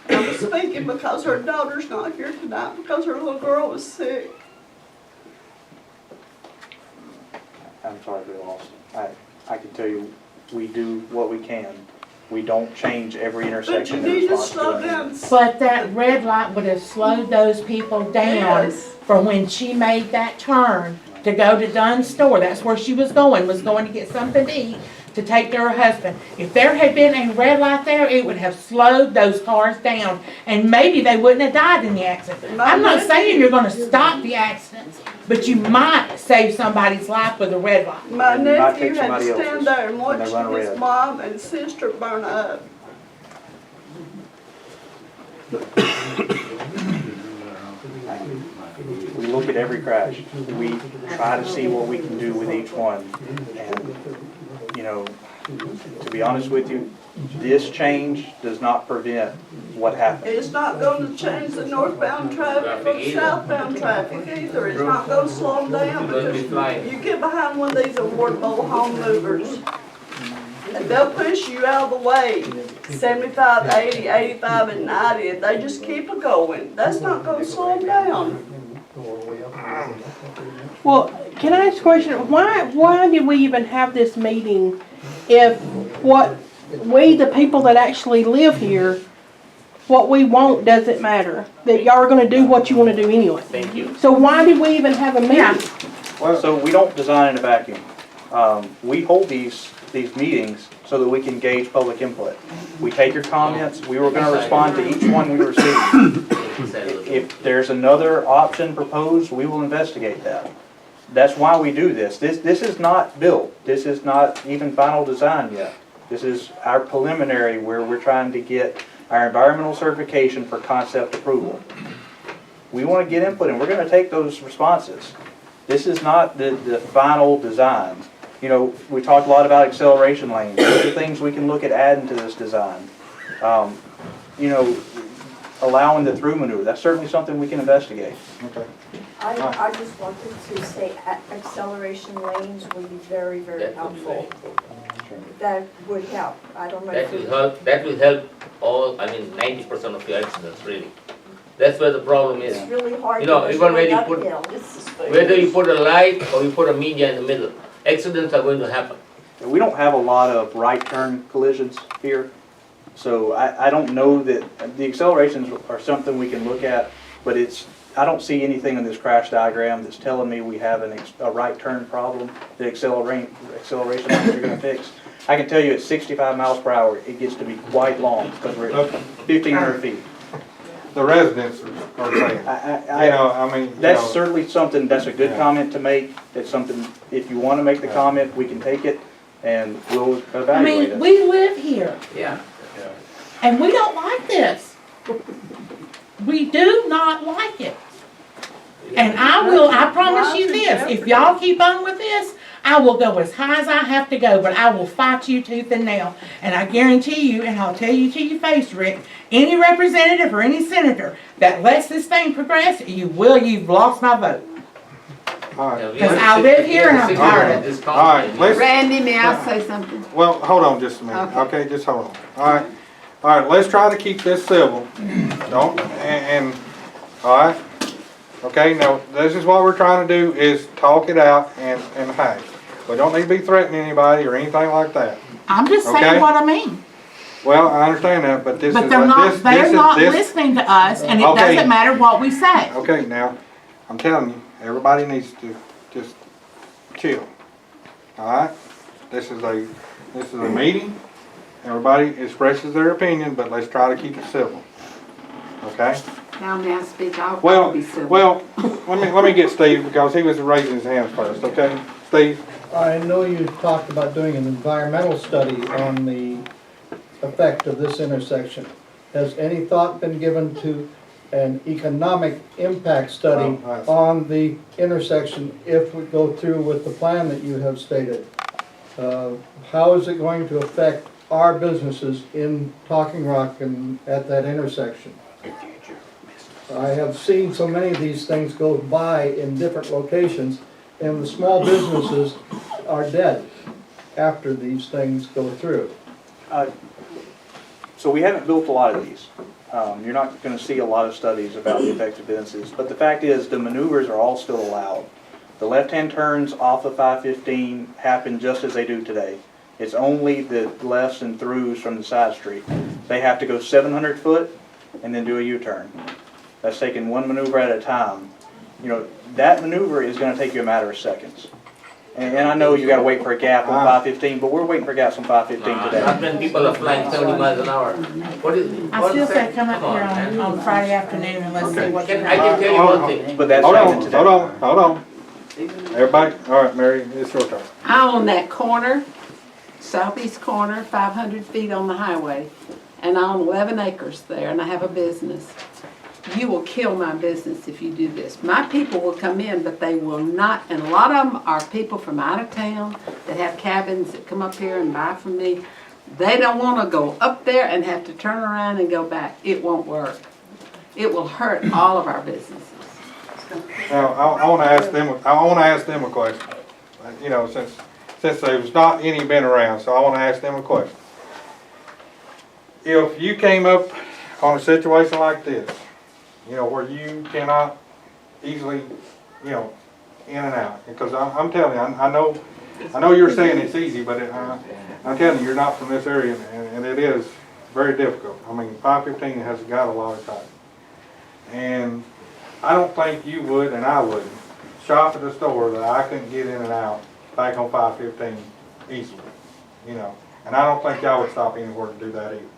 I'm just speaking because her daughter's not here tonight, because her little girl was sick. I'm sorry, Bill Austin. I can tell you, we do what we can. We don't change every But you intersection in need to response slow to down. But that red light would have slowed those people down Yes. from when she made that turn to go to Dunn's store. That's where she was going to get something to eat, to take to her husband. If there had been a red light there, it would have slowed those cars down, and maybe they wouldn't have died in the accident. I'm not saying you're gonna stop the accidents, but you might save somebody's life with a red light. My And you might nephew take had somebody to else's stand there and when watch they run his red. mom and sister burn up. We look at every crash. We try to see what we can do with each one. And, you know, to be honest with you, this change does not prevent what happened. It's not gonna change the northbound traffic or the southbound traffic either. It's not gonna slow them down because you get behind one of these affordable home movers and they'll push you out of the way, 75, 80, 85, and 90, and they just keep it going. That's not gonna slow them down. Well, can I ask a question? Why did we even have this meeting if what we, the people that actually live here, what we want doesn't matter? That y'all are gonna do what you wanna do anyway. Thank you. So why did we even have a meeting? Well, so we don't design in a vacuum. We hold these meetings so that we can gauge public input. We take your comments, we were gonna respond to each one we received. If there's another option proposed, we will investigate that. That's why we do this. This is not built. This is not even final design yet. This is our preliminary where we're trying to get our environmental certification for concept approval. We want to get input and we're going to take those responses. This is not the final design. You know, we talked a lot about acceleration lanes. Those are things we can look at adding to this design. You know, allowing the through maneuver, that's certainly something we can investigate. Okay. I just wanted to say acceleration lanes would be very, very helpful. That would help. I don't know That if will we... help, that will help all, 90% of your accidents, really. That's where the problem is. It's really hard You know, because even when you're you put, uphill. This is whether you put a light or you put a media in the middle, accidents are going to happen. We don't have a lot of right turn collisions here, so I don't know that, the accelerations are something we can look at, but I don't see anything in this crash diagram that's telling me we have a right turn problem that acceleration lanes are gonna fix. I can tell you at 65 miles per hour, it gets to be quite long because we're at 1,500 feet. The residents are saying, you know, I mean, you That's know, certainly something, that's a good Yeah. comment to make. It's something, if you want to make the comment, we can take it and we'll evaluate it. We live here, Yeah. and we don't like this. We do not like it. And I promise you this, if y'all keep on with this, I will go as high as I have to go, but I will fight you tooth and nail. And I guarantee you, and I'll tell you to your face, Rick, any representative or any senator that lets this thing progress, you've lost my vote. all right. Because I live here and I'm tired of it. All right, let's, Randy, may I say something? well, hold on just a minute, okay, just hold on. All right, let's try to keep this civil. Don't, and, all right? Okay, now, this is what we're trying to do, is talk it out and hey, we don't need to be threatening anybody or anything like that. I'm just Okay. saying what I mean. Well, I understand that, but this is. But they're not listening to us, and it Okay. doesn't matter what we say. Okay, now, I'm telling you, everybody needs to just chill. All right? This is a meeting. Everybody expresses their opinion, but let's try to keep it civil. Okay? Now may I speak? I'll Well, be civil. well, let me get Steve because he was raising his hand first, okay? Steve? I know you talked about doing an environmental study on the effect of this intersection. Has any thought been given to an economic impact study on the intersection if we go through with the plan that you have stated? How is it going to affect our businesses in Talking Rock and at that intersection? I have seen so many of these things go by in different locations, and the small businesses are dead after these things go through. So we haven't built a lot of these. You're not gonna see a lot of studies about the effects of businesses, but the fact is, the maneuvers are all still allowed. The left-hand turns off of 515 happen just as they do today. It's only the lefts and throughs from the side street. They have to go 700 foot and then do a U-turn. That's taking one maneuver at a time. You know, that maneuver is gonna take you a matter of seconds. And I know you gotta wait for a gap on 515, but we're waiting for gaps on 515 today. Not when people are flying 70 miles an hour. What is? I still say come up Come here man. on Friday afternoon and let's see what you I can tell you one thing. But that's Hold happening on, today. hold on. Everybody, all right, Mary, it's your turn. I own that corner, southeast corner, 500 feet on the highway, and I own 11 acres there, and I have a business. You will kill my business if you do this. My people will come in, but they will not, and a lot of them are people from out of town that have cabins that come up here and buy from me. They don't want to go up there and have to turn around and go back. It won't work. It will hurt all of our businesses. Now, I wanna ask them a question. You know, since there's not any been around, so I wanna ask them a question. If you came up on a situation like this, you know, where you cannot easily, you know, in and out, because I'm telling you, I know you're saying it's easy, but I'm telling you, you're not from this area, and it is very difficult. I mean, 515 has got a lot of time. And I don't think you would, and I wouldn't, shop at a store that I couldn't get in and out back on 515 easily, you know. And I don't think y'all would stop anywhere to do that either.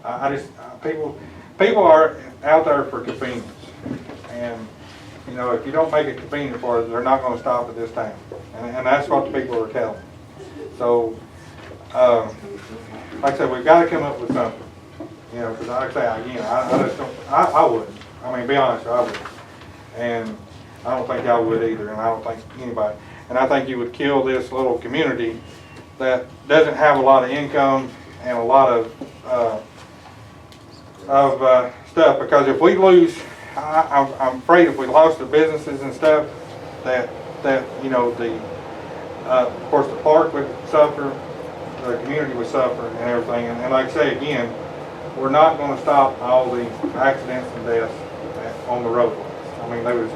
I just, people are out there for convenience. And, you know, if you don't make it convenient for them, they're not gonna stop at this time. And that's what the people are telling. So, like I said, we've gotta come up with something. You know, because like I say, again, I just don't, I wouldn't. I mean, be honest, I wouldn't. And I don't think y'all would either, and I don't think anybody. And I think you would kill this little community that doesn't have a lot of income and a lot of stuff, because if we lose, I'm afraid if we lost the businesses and stuff, that you know, of course the park would suffer, the community would suffer and everything. And like I say again, we're not going to stop all the accidents and deaths on the roadways. I mean, there was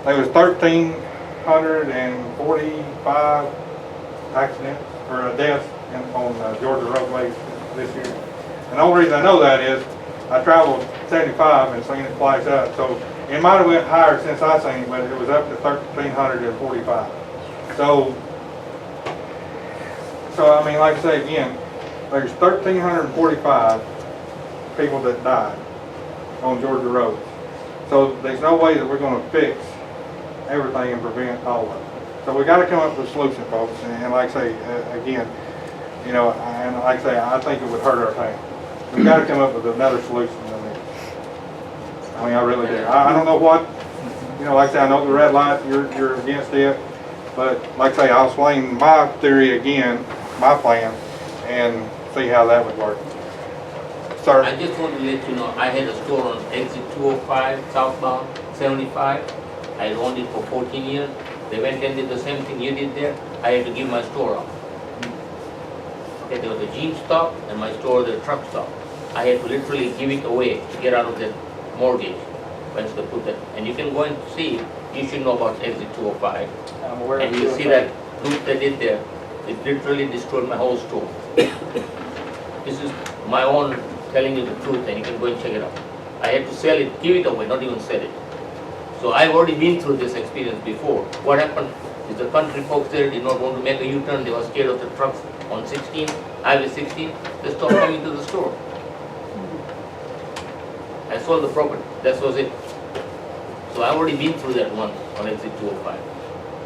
1,345 accidents or deaths on Georgia roadways this year. And the only reason I know that is I traveled 75 and seen it twice out. So it might have went higher since I seen it, but it was up to 1,345. So I mean, like I say again, there's 1,345 people that died on Georgia roads. So there's no way that we're going to fix everything and prevent all of it. So we got to come up with a solution, folks. And like I say, again, you know, and like I say, I think it would hurt our town. We've got to come up with another solution than this. I mean, I really do. I don't know what, you know, like I say, I know the red light, you're against it. But like I say, I'll explain my theory again, my plan, and see how that would work. Sir? I just want to let you know, I had a store on exit 205, southbound, 75. I owned it for 14 years. They went and did the same thing you did there. I had to give my store up. Okay, there was a Jeep stop and my store, the truck stop. I had to literally give it away to get out of the mortgage. Once they put that, and you can go and see it. You should know about exit 205. I'm aware and of you see that loop they did there. It literally destroyed my whole store. This is my own telling you the truth, and you can go and check it out. I had to sell it, give it away, not even sell it. So I've already been through this experience before. What happened is the country folks there did not want to make a U-turn. They were scared of the trucks on 16, Highway 16. They stopped coming to the store. I sold the property. That was it. So I've already been through that once on exit 205.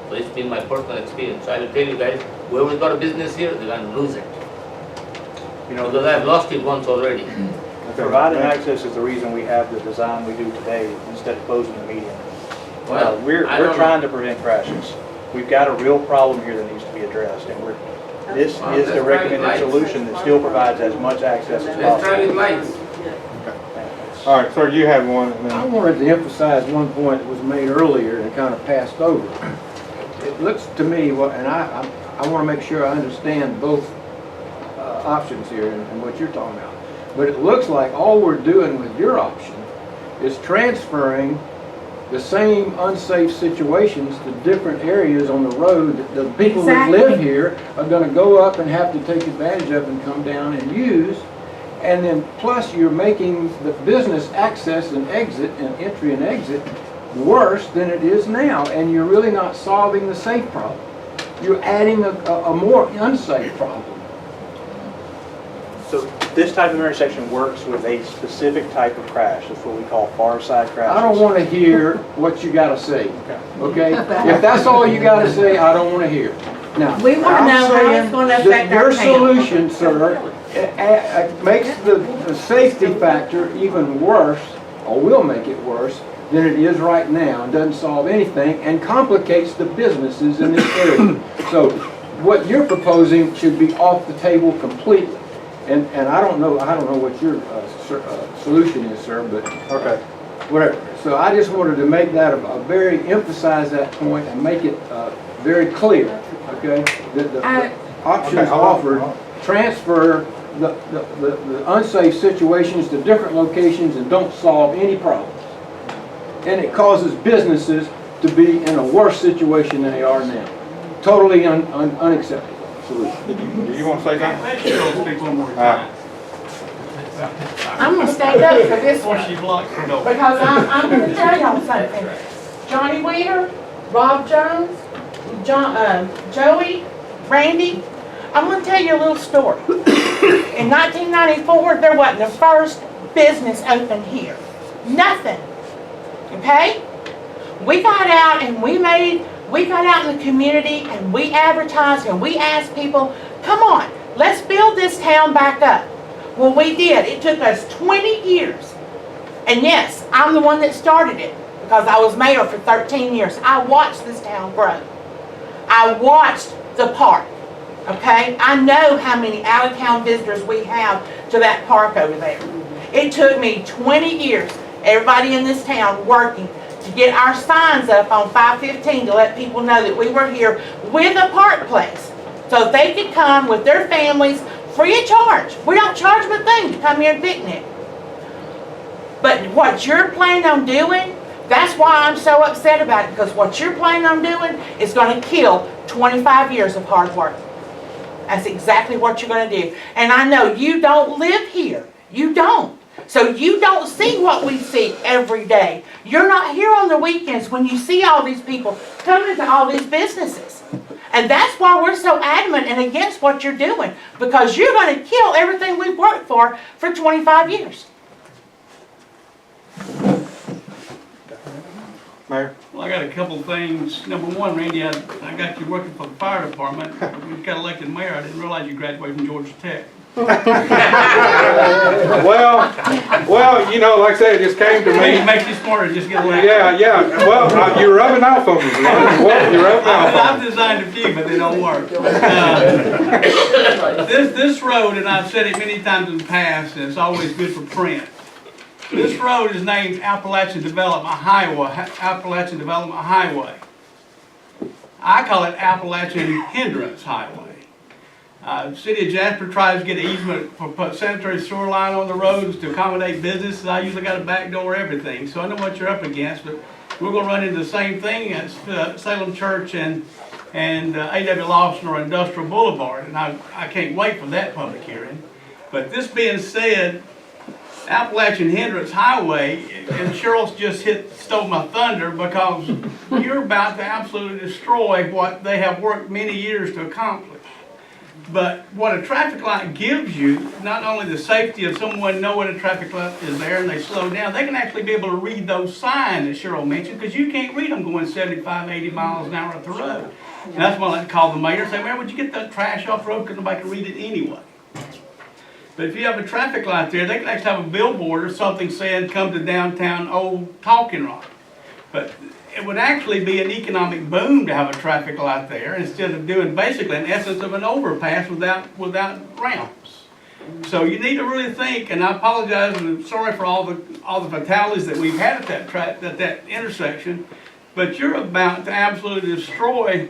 So it's been my personal experience. So I will tell you guys, whoever's got a business here, they're going to lose it. You know, because I've lost it once already. Providing access is the reason we have the design we do today instead of closing the median. Well, we're trying to prevent crashes. We've got a real problem here that needs to be addressed, and this is the recommended solution that still provides as much access as Let's try with possible. lights. All right, sir, you had one. And then I wanted to emphasize one point that was made earlier and kind of passed over. It looks to me, and I want to make sure I understand both options here and what you're talking about. But it looks like all we're doing with your option is transferring the same unsafe situations to different areas on the road that the people that live here are gonna go up and have to take advantage of and come down and use. And then plus you're making the business access and exit and entry and exit worse than it is now, and you're really not solving the safe problem. You're adding a more unsafe problem. So this type of intersection works with a specific type of crash. That's what we call far side crashes. I don't want to hear what you got to say, okay? If that's all you got to say, I don't want to hear. Now, We want to know how it's going to affect our your town. solution, sir, makes the safety factor even worse, or will make it worse, than it is right now, and doesn't solve anything, and complicates the businesses in this area. So what you're proposing should be off the table completely. And I don't know what your solution is, sir, but Okay. whatever. So I just wanted to make that emphasize that point and make it very clear, okay? That the options offered transfer the unsafe situations to different locations and don't solve any problems. And it causes businesses to be in a worse situation than they are now. Totally unacceptable solution. Do you want to say something? Let Cheryl speak one more time. I'm gonna stand up for this one, She blocks her door. because I'm gonna tell y'all something. Johnny Weeder, Rob Jones, Joey, Randy, I'm gonna tell you a little story. In 1994, there wasn't the first business open here. Nothing. Okay? We got out and we got out in the community and we advertised and we asked people, come on, let's build this town back up. Well, we did. It took us 20 years. And yes, I'm the one that started it because I was mayor for 13 years. I watched this town grow. I watched the park. Okay? I know how many out-of-town visitors we have to that park over there. It took me 20 years, everybody in this town working to get our signs up on 515 to let people know that we were here with a park place. So they could come with their families free of charge. We don't charge them a thing to come here and picnic. But what you're planning on doing, that's why I'm so upset about it, because what you're planning on doing is going to kill 25 years of hard work. That's exactly what you're going to do. And I know you don't live here. You don't. So you don't see what we see every day. You're not here on the weekends when you see all these people coming to all these businesses. And that's why we're so adamant and against what you're doing. Because you're going to kill everything we've worked for 25 years. Mayor? Well, I got a couple of things. Number one, Randy, I got you working for the fire department. You got elected mayor. I didn't realize you graduated from Georgia Tech. Well, you know, like I said, it just came to me. It makes you smarter, just get elected. Yeah. Well, you're rubbing off on me. Well, you're rubbing off on I've designed a few, but they don't work. This road, and I've said it many times in the past, and it's always good for print. This road is named Appalachian Development Highway. Appalachian Development Highway. I call it Appalachian Hindrance Highway. The city of Jasper tries to get an easement for put sanitary sewer line on the roads to accommodate businesses. I usually got a back door, everything. So I know what you're up against, but we're going to run into the same thing as Salem Church and A.W. Lawson or Industrial Boulevard, and I can't wait for that public hearing. But this being said, Appalachian Hindrance Highway, and Cheryl's just stole my thunder, because you're about to absolutely destroy what they have worked many years to accomplish. But what a traffic light gives you, not only the safety of someone knowing a traffic light is there and they slow down, they can actually be able to read those signs that Cheryl mentioned, because you can't read them going 75, 80 miles an hour up the road. And that's why I like to call the mayor and say, man, would you get that trash off the road, because nobody can read it anyway. But if you have a traffic light there, they can actually have a billboard or something saying, come to downtown Old Talking Rock. But it would actually be an economic boom to have a traffic light there, instead of doing basically an essence of an overpass without ramps. So you need to really think, and I apologize and I'm sorry for all the fatalities that we've had at that intersection, but you're about to absolutely destroy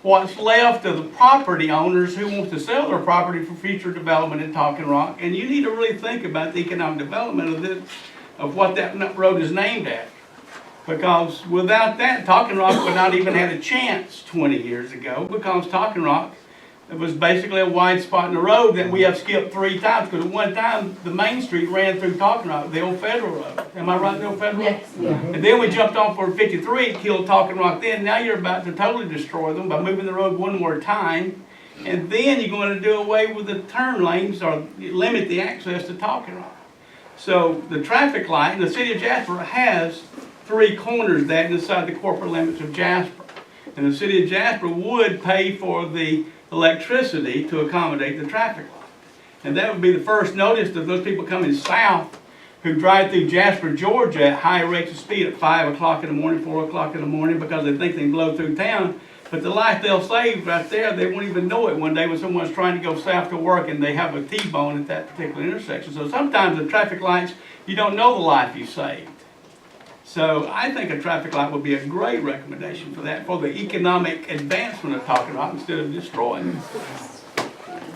what's left of the property owners who want to sell their property for future development in Talking Rock. And you need to really think about the economic development of this, of what that road is named after. Because without that, Talking Rock would not even have a chance 20 years ago, because Talking Rock, it was basically a wide spot in the road that we have skipped 3 times, because at one time, the main street ran through Talking Rock, the old Federal Road. Am I right, the old Federal Road? Yes. And then we jumped on for 53, it killed Talking Rock then. Now you're about to totally destroy them by moving the road one more time. And then you're going to do away with the turn lanes or limit the access to Talking Rock. So the traffic light, the city of Jasper has 3 corners that inside the corporate limits of Jasper. And the city of Jasper would pay for the electricity to accommodate the traffic light. And that would be the first notice of those people coming south who drive through Jasper, Georgia at high rates of speed at 5 o'clock in the morning, 4 o'clock in the morning, because they think they can blow through town. But the life they'll save right there, they won't even know it one day when someone's trying to go south to work and they have a T-bone at that particular intersection. So sometimes the traffic lights, you don't know the life you saved. So I think a traffic light would be a great recommendation for that, for the economic advancement of Talking Rock instead of destroying it.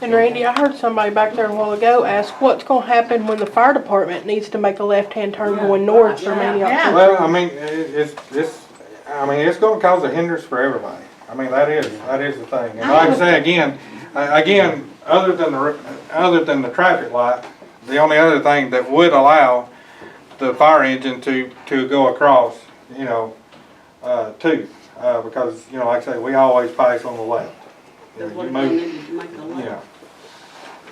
And Randy, I heard somebody back there a while ago ask what's gonna happen when the fire department needs to make a left-hand turn going north from Antioch Church Well, Road. I mean, it's gonna cause a hindrance for everybody. I mean, that is the thing. And like I say again, other than the traffic light, the only other thing that would allow the fire engine to go across, too, because, like I say, we always pass on the left. You know.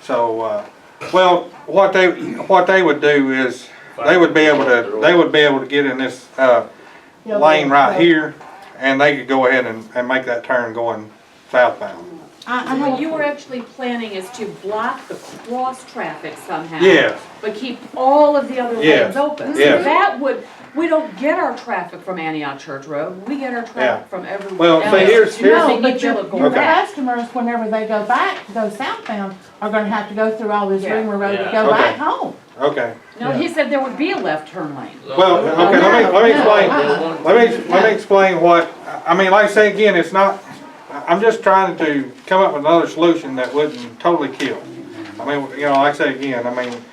So, well, what they would do is, they would be able to get in this, lane right here, and they could go ahead and make that turn going southbound. What you were actually planning is to block the cross traffic somehow. Yes. But keep all of the other Yes. lanes open. So Yes. that would, we don't get our traffic from Antioch Church Road, we get our Yeah. traffic from everywhere Well, else. see, here's- No, but your Okay. customers, whenever they go southbound, are gonna have to go through all this Yeah. rumor road to Yeah. go Okay. back home. Okay. No, he said there would be a left turn lane. Well, okay, let me explain what, I mean, like I say again, it's not, I'm just trying to come up with another solution that wouldn't totally kill. I mean, like I say again, I mean,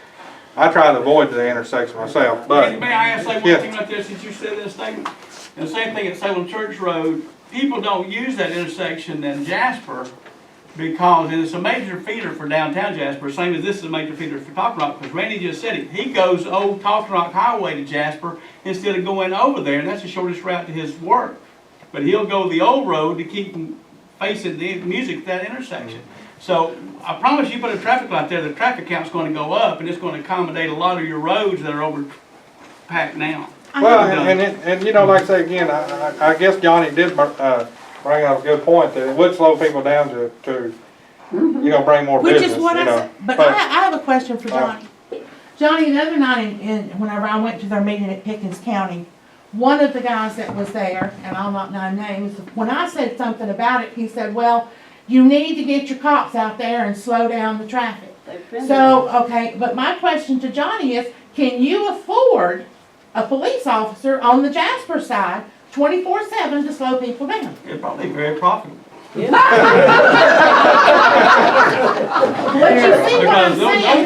I try to avoid the intersection myself, but. May I say one Yes. thing right there since you said this statement? And the same thing at Salem Church Road, people don't use that intersection in Jasper because it's a major feeder for downtown Jasper, same as this is a major feeder for Talking Rock, because Randy just said it. He goes old Talking Rock Highway to Jasper instead of going over there, and that's the shortest route to his work. But he'll go the old road to keep him facing the music at that intersection. So I promise you put a traffic light there, the traffic count's going to go up, and it's going to accommodate a lot of your roads that are overpacked now. Well, and like I say again, I guess Johnny did bring up a good point that it would slow people down to bring more Which business. is what I said, but I have a question for Johnny. Johnny, the other night whenever I went to their meeting at Pickens County, one of the guys that was there, and I'll not name names, when I said something about it, he said, well, you need to get your cops out there and slow down the traffic. So, okay, but my question to Johnny is, can you afford a police officer on the Jasper side 24/7 to slow people down? It's probably very profitable. But you see what I'm saying?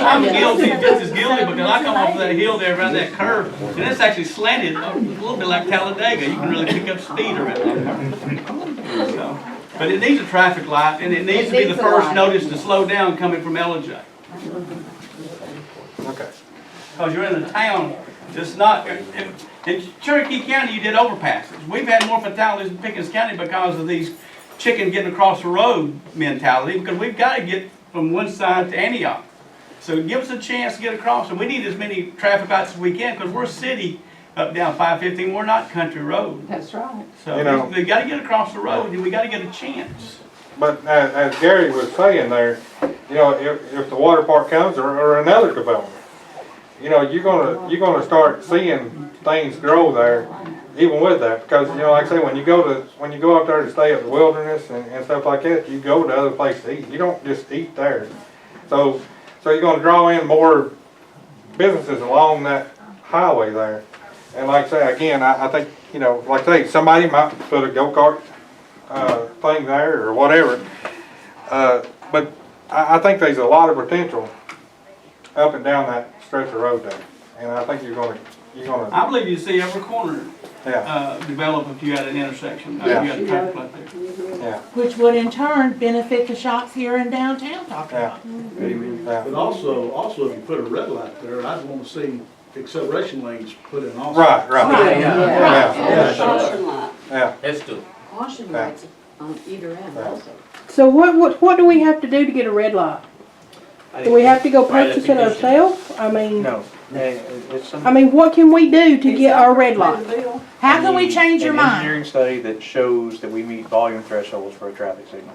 I'm guilty, just as guilty, because I come off that hill there around that curve, and it's actually slanted a little bit like Talladega. You can really pick up speed around that curve. So, but it needs a traffic light, and it needs to be the first notice to slow down coming from LJ. Okay. Because you're in a town that's not, in Cherokee County you did overpasses. We've had more fatalities in Pickens County because of these chicken getting across the road mentality, because we've got to get from one side to Antioch. So give us a chance to get across, and we need as many traffic lights as we can, because we're a city up down 515, we're not country road. That's right. So You we got to get across the road, and we got to get a chance. But as Gary was saying there, if the water park comes or another development, you're gonna start seeing things grow there, even with that, because like I say, when you go up there to stay at the wilderness and stuff like that, you go to other places to eat. You don't just eat there. So you're gonna draw in more businesses along that highway there. And like I say again, I think like I say, somebody might put a go-kart thing there or whatever. But I think there's a lot of potential up and down that stretch of road there. And I think you're gonna, I believe you see every corner, yeah, develop if you had an intersection, you Yeah. got a traffic light there. yeah, Which would in turn benefit the shops here in downtown talking yeah. about. Yeah. But also if you put a red light there, I'd want to see acceleration lanes put in also. Right. Yeah. Yeah. Let's do. Caution Yeah. lights on either end also. So what do we have to do to get a red light? Do we have to go purchase it ourselves? I mean, No, it's I mean, what can we do to get our red light? How can we change your an mind? engineering study that shows that we meet volume thresholds for a traffic signal.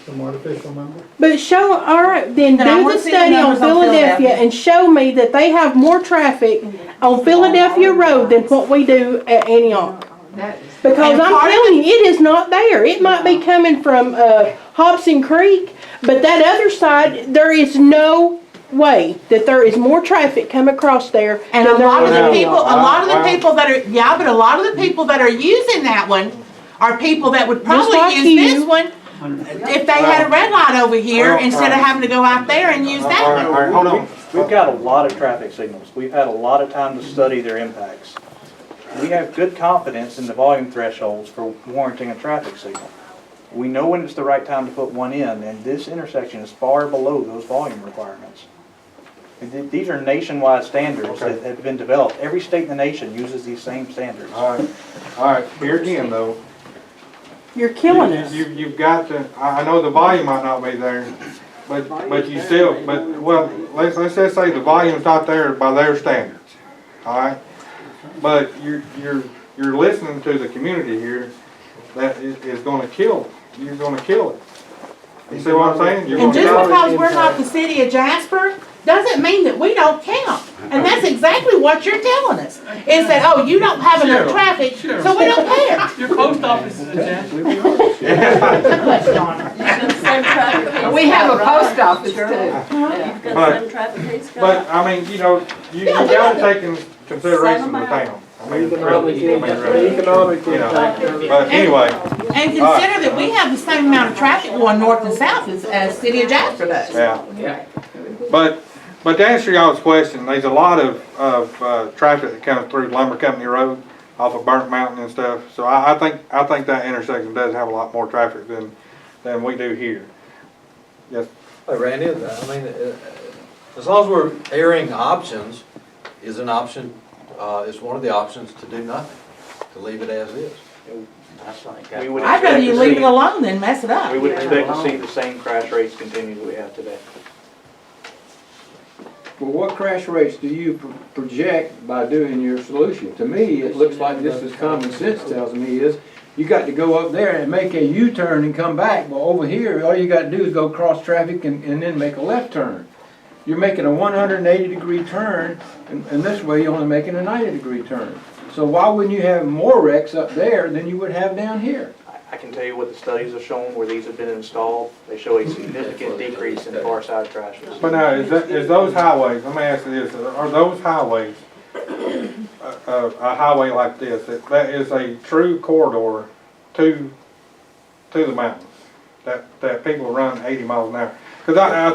Some artificial number? But show, all right, then Then I do wanna the see the study on numbers on Philadelphia Philadelphia. and show me that they have more traffic on Philadelphia Road than what we do at Antioch. Because And I'm part of telling you, it is not there. It might be coming from, Hobson Creek, but that other side, there is no way that there is more traffic come across there And than a there lot of is the in people, Antioch. a lot of the people that are, yeah, but a lot of the people that are using that one are people that would probably like use you. this one if they had a red light over here instead of having to go out there and use that one. All right, hold on. We've got a lot of traffic signals. We've had a lot of time to study their impacts. We have good confidence in the volume thresholds for warranting a traffic signal. We know when it's the right time to put one in, and this intersection is far below those volume requirements. These are nationwide standards that have been developed. Every state in the nation uses these same standards. All right, here again though. You're killing us. You've got to, I know the volume might not be there, but you still, well, let's just say the volume's not there by their standards, all right? But you're listening to the community here that is gonna kill, you're gonna kill it. You see what I'm saying? You're And gonna just kill it. because we're not the city of Jasper, doesn't mean that we don't count. And that's exactly what you're telling us, is that, oh, you don't have enough traffic, so we don't care. Your post office is a Jasper. We have a post office too. But, I mean, you know, you gotta take in consideration the town. I mean, really, Economic you know, but anyway, And consider that we have the same amount of traffic going north and south as city of Jasper does. yeah. But to answer y'all's question, there's a lot of traffic that comes through Lumber Company Road off of Burnt Mountain and stuff. So I think that intersection does have a lot more traffic than we do here. Yes. Hey Randy, I mean, as long as we're airing options, is an option, is one of the options to do nothing, to leave it as is. I'd rather you leave it alone than mess it up. We would expect to see the same crash rates continue that we have today. Well, what crash rates do you project by doing your solution? To me, it looks like this is common sense tells me is, you got to go up there and make a U-turn and come back. Well, over here, all you got to do is go cross traffic and then make a left turn. You're making a 180-degree turn, and this way you're only making a 90-degree turn. So why wouldn't you have more wrecks up there than you would have down here? I can tell you what the studies have shown where these have been installed. They show a significant decrease in far side crashes. But now, is those highways, let me ask you this, are those highways, a highway like this, that is a true corridor to the mountains, that people run 80 miles an hour? Because I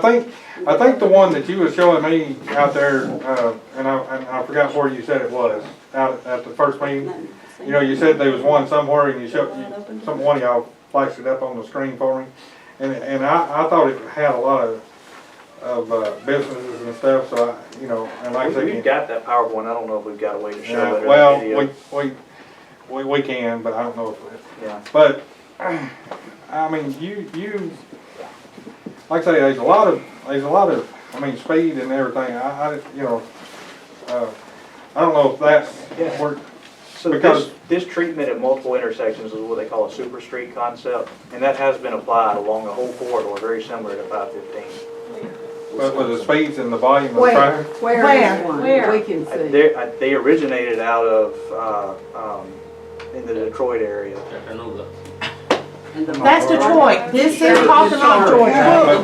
think the one that you were showing me out there, and I forgot where you said it was, out at the first meeting. You know, you said there was one somewhere, and one of y'all flashed it up on the screen for me, and I thought it had a lot of businesses and stuff. So you know, and like I said, We've got that PowerPoint. I don't know if we've got a way to show yeah, it. well, video. we can, but I don't know if Yeah. But I mean, you like I say, there's a lot of I mean, speed and everything. I you know, I don't know if that's where. So Because this treatment at multiple intersections is what they call a super street concept, and that has been applied along the whole corridor, very similar to 515. But with the speeds and the volume of Where? traffic. Where is one? We can see. They originated out of in the Detroit area. That's Detroit. This is talking on Detroit.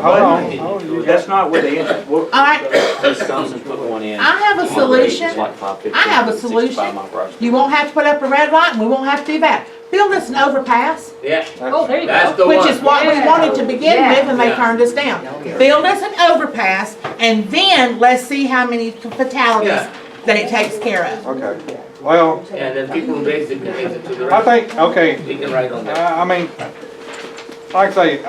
Hold on. That's not where they ended. All right, Wisconsin put one in. I have a solution. It's like 515, I have a 65 solution. mile per hour. You won't have to put up a red light and we won't have to do that. build us an overpass, Yeah, Oh, there you that's go. the which one. is what we wanted to begin with, and they Yeah. turned us down. Build us an overpass, and then let's see how many fatalities Yeah. that it takes care of. Okay, well, And then people who exit can exit to the I right. think, okay, They can ride on that. I mean, like I say,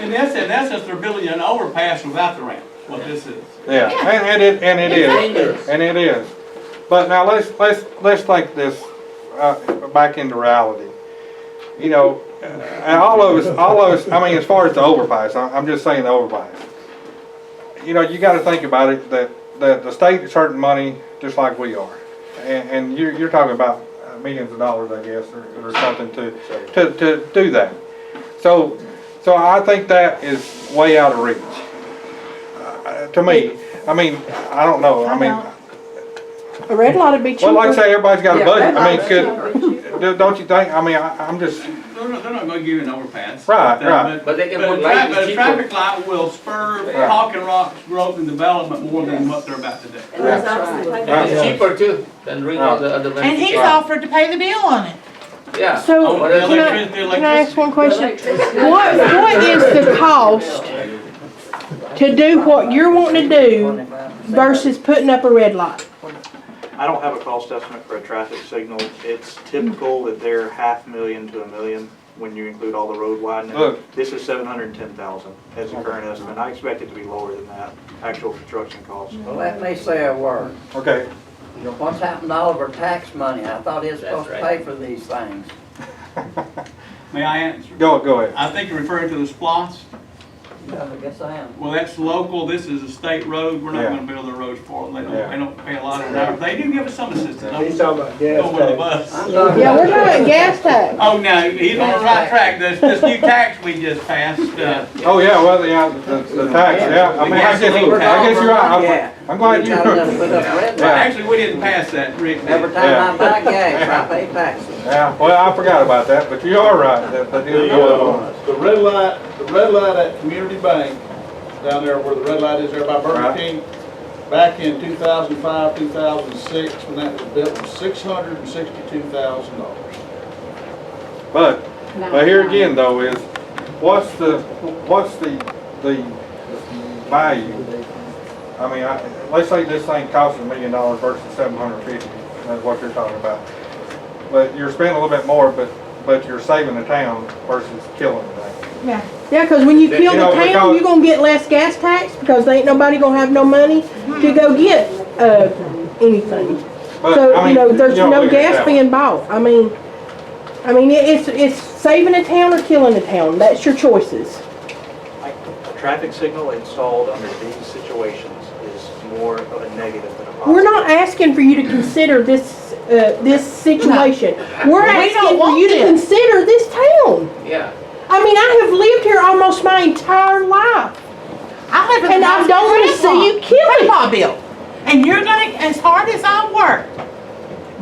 In essence, they're building an overpass without the ramp, what this is. yeah, and it is, and it is. But now let's take this, back into reality. You know, and all of us, I mean, as far as the overpass, I'm just saying the overpass. You know, you gotta think about it, that the state is hurting money just like we are. And you're talking about millions of dollars, I guess, or something to do that. So I think that is way out of reach. To me, I mean, I don't know, I mean, A red light would be cheaper. well, like I say, everybody's got a Yeah, budget, I mean, red don't you think, I mean, I'm just, They're not gonna give you an overpass. Right, right. But they can But put a lights but a cheaper. traffic light will spur Talking Rock's growth and development more than what they're about to do. And there's absolutely And it's cheaper too than doing all the other And he's benefits. offered to pay the bill on it. Yeah. So, What else? can I ask one question? What is the cost to do what you're wanting to do versus putting up a red light? I don't have a cost estimate for a traffic signal. It's typical that they're $500,000 to $1 million when you include all the road widening. Look. This is $710,000 as a current estimate. I expect it to be lower than that, actual construction cost. Well, let me say a word. okay. What's happened to all of our tax money? I thought it was That's supposed to right. pay for these things. May I answer? Go ahead. I think you're referring to the SPOS. Yeah, I guess I am. Well, that's local, this is a state road, we're not Yeah. gonna build their roads for them, Yeah. they don't pay a lot of that. They do give us some assistance. He's talking about gas Go with the tax. bus. I'm talking Yeah, we're about- talking gas tax. Oh, no, he's on the right track, this new tax we just passed, Oh, yeah, well, yeah, the tax, yeah, I mean, I guess you're right, I'm glad You you. gotta just put up red well, lights. actually, we didn't pass that, Rick. did. Every time I buy gas, I pay taxes. Yeah, well, I forgot about that, but you are right, that did go up on us. The red light at Community Bank, down there where the red light is there by Burger Right. King, back in 2005, 2006, when that was built, was $662,000. But here again though is, what's the value? I mean, let's say this thing costs $1 million versus 750, that's what you're talking about. But you're spending a little bit more, but you're saving the town versus killing the town. Yeah. Yeah, because when you kill You the know, town, because- you're gonna get less gas tax because ain't nobody gonna have no money to go get, anything. But, So, I mean, you know, there's don't no look at it gas that way. being bought. I mean, it's saving a town or killing a town. That's your choices. A traffic signal installed under these situations is more of a negative than a positive. We're not asking for you to consider this, this situation. We're We asking don't for want you to this. consider this town. Yeah. I mean, I have lived here almost my entire life. I live in And the I house don't wanna that see you kill it. Grandpa built. And you're gonna, as hard as I work,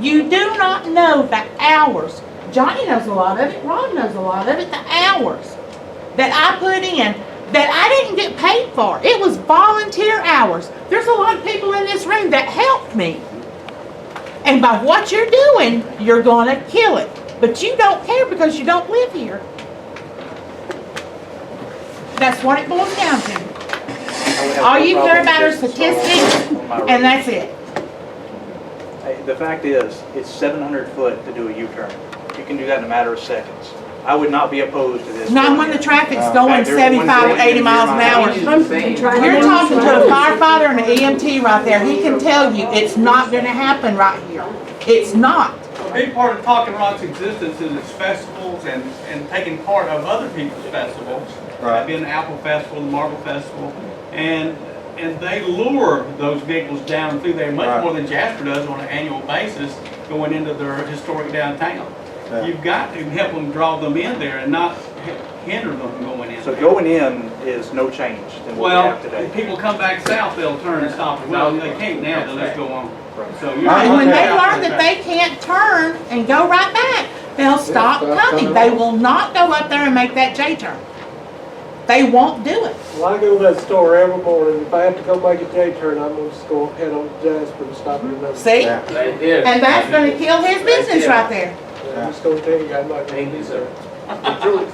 you do not know the hours. Johnny knows a lot of it, Ron knows a lot of it, the hours that I put in, that I didn't get paid for. It was volunteer hours. There's a lot of people in this room that helped me. And by what you're doing, you're gonna kill it. But you don't care because you don't live here. That's what it boils down to. All you care about are statistics, and that's it. The fact is, it's 700 foot to do a U-turn. You can do that in a matter of seconds. I would not be opposed to this. Not when the traffic's going 75 or 80 miles an hour. I'm You're talking to a firefighter and an EMT right there. He can tell you it's not gonna happen right here. It's not. A big part of Talking Rock's existence is its festivals and taking part of other people's festivals. Right. Being the Apple Festival, the Marble Festival, and they lure those vehicles down through there much Right. more than Jasper does on an annual basis going into their historic downtown. Yeah. You've got to help them draw them in there and not hinder them from going in. So going in is no change than what we Well, have today. if people come back south, they'll turn and stop. Well, they can't now, they'll just go on. So you're I- And when they Yeah. learn that they can't turn and go right back, they'll stop coming. They will not go up there and make that J-turn. They won't do it. Well, I go to that store every morning. If I have to go make a J-turn, I'm gonna just go head on to Jasper and stop at another. See? Yeah. Right there. And that's gonna kill his business right there. I just don't think you got much. Thank you, sir. The truth,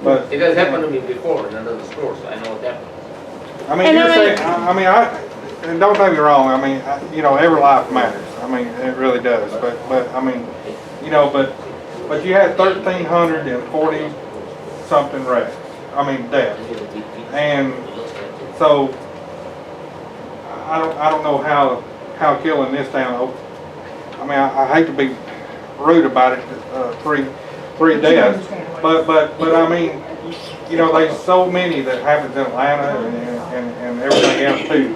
But, it has happened to me before in another store, so I know what happened. I mean, you're saying, and don't take me wrong, I mean, you know, every life matters. I mean, it really does. But I mean, you know, but you had 1,340 something wrecks. I mean, deaths. And so, I don't know how killing this town. I mean, I hate to be rude about it. Three deaths. But I mean, you know, there's so many that happens in Atlanta and everything else too.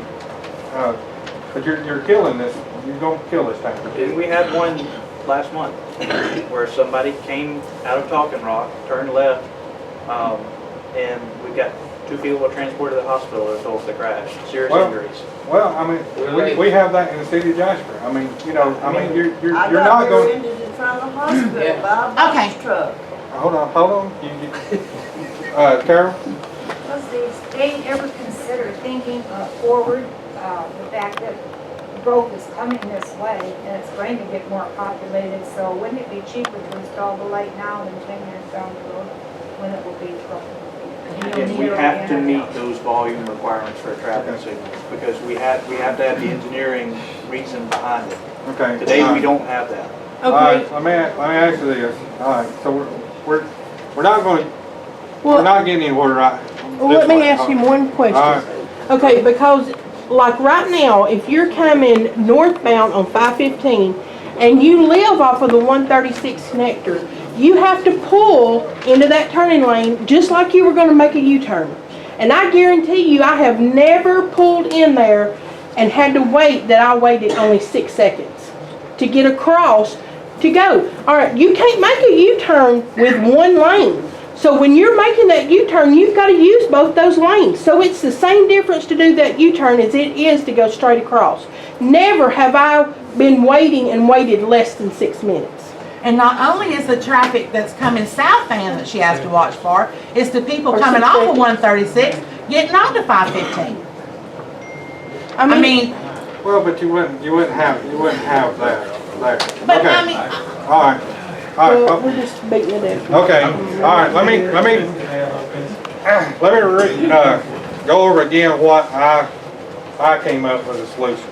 But you're killing this. You're going to kill this town. We had one last month where somebody came out of Talking Rock, turned left, and we got 2 people were transported to the hospital as a result of the crash, serious injuries. Well, I mean, we have that in the city of Jasper. I mean, you know, I mean, you're not going. rear-ended in front of the hospital by a box truck. Hold on. Carol? Was the state ever consider thinking forward, the fact that growth is coming this way and it's going to get more populated, so wouldn't it be cheaper to install the light now than 10 years down the road when it will be trouble? Again, we have to meet those volume requirements for a traffic signal because we have to have the engineering reason behind it. Okay. Today, we don't have that. All right, let me ask you this. All right, so we're not going. We're not getting anywhere right. Well, let me ask you one question. Okay, because like right now, if you're coming northbound on 515 and you live off of the 136 connector, you have to pull into that turning lane just like you were going to make a U-turn. And I guarantee you, I have never pulled in there and had to wait that I waited only 6 seconds to get across to go. All right, you can't make a U-turn with one lane. So when you're making that U-turn, you've got to use both those lanes. So it's the same difference to do that U-turn as it is to go straight across. Never have I been waiting and waited less than 6 minutes. And not only is the traffic that's coming southbound that she has to watch for, it's the people coming off of 136 getting onto 515. I mean. Well, but you wouldn't have that. But okay. I mean. All right. Well, we're just beating it down. Okay. All right. Let me go over again what I came up with a solution.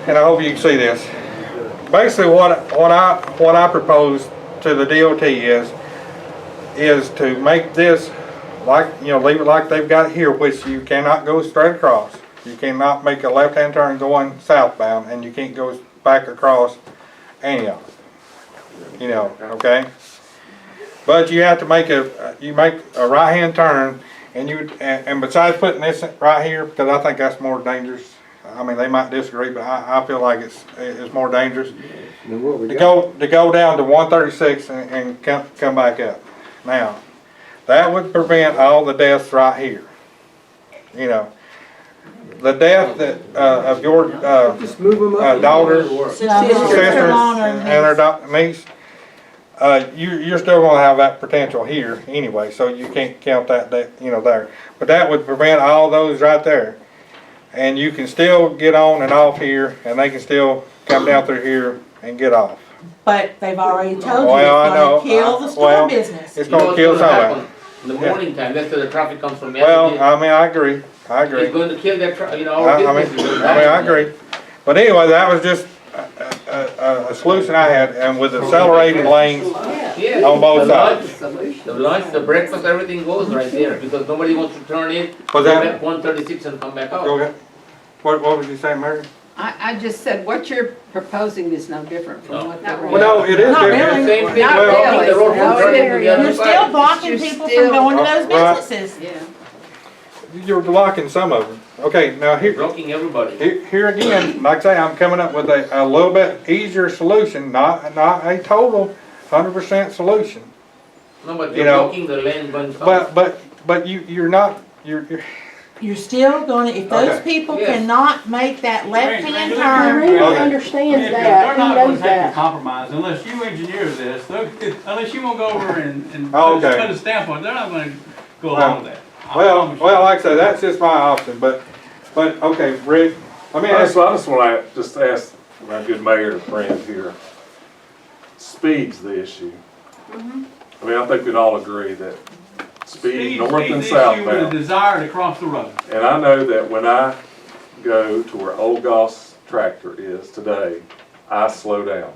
And I hope you can see this. Basically, what I propose to the DOT is to make this like, you know, leave it like they've got here, which you cannot go straight across. You cannot make a left-hand turn going southbound, and you can't go back across Antioch. You know, okay. But you have to make a right-hand turn, and besides putting this right here, because I think that's more dangerous. I mean, they might disagree, but I feel like it's more dangerous to go down to 136 and come back up. Now, that would prevent all the deaths right here. You know, the death that of your daughter, sister, and her niece. You're still going to have that potential here anyway, so you can't count that, you know, there. But that would prevent all those right there. And you can still get on and off here, and they can still come down through here and get off. But they've already told you Well, it's going to kill the store business. It's going to kill somebody. In the morning time, that's where the traffic comes from. Well, I mean, I agree. It's going to kill that, I mean, I agree. But anyway, that was just a solution I had, and with accelerated lanes on both sides. The lunch, the breakfast, everything goes right there because nobody wants to turn in, go back 136 and come back out. Go ahead. What was you saying, Mary? I just said what you're proposing is no different from what they're. Well, no, it is Not different. really. Same thing. Not Well, really. the road from turning to the other You're side. still blocking people from going to those businesses. Yeah. You're blocking some of them. Okay, now here. Blocking everybody. Here again, like I say, I'm coming up with a little bit easier solution, not a total 100% solution. No, but you're blocking the lane going south. But you're not, You're still going to, if those people cannot make that left-hand turn. Really understands They're that, he not going knows to take a that. compromise unless you engineer this, unless you won't go over and Oh, okay. put a stamp on it, they're not going to go along with that. well, like I say, that's just my option, but okay, Rick, let me I ask. just want to ask my good mayor friend here. speed's the issue. I mean, I think we'd all agree that speed north and Speed's the issue with a southbound. desire to cross the road. And I know that when I go to where Old Goss tractor is today, I slow down.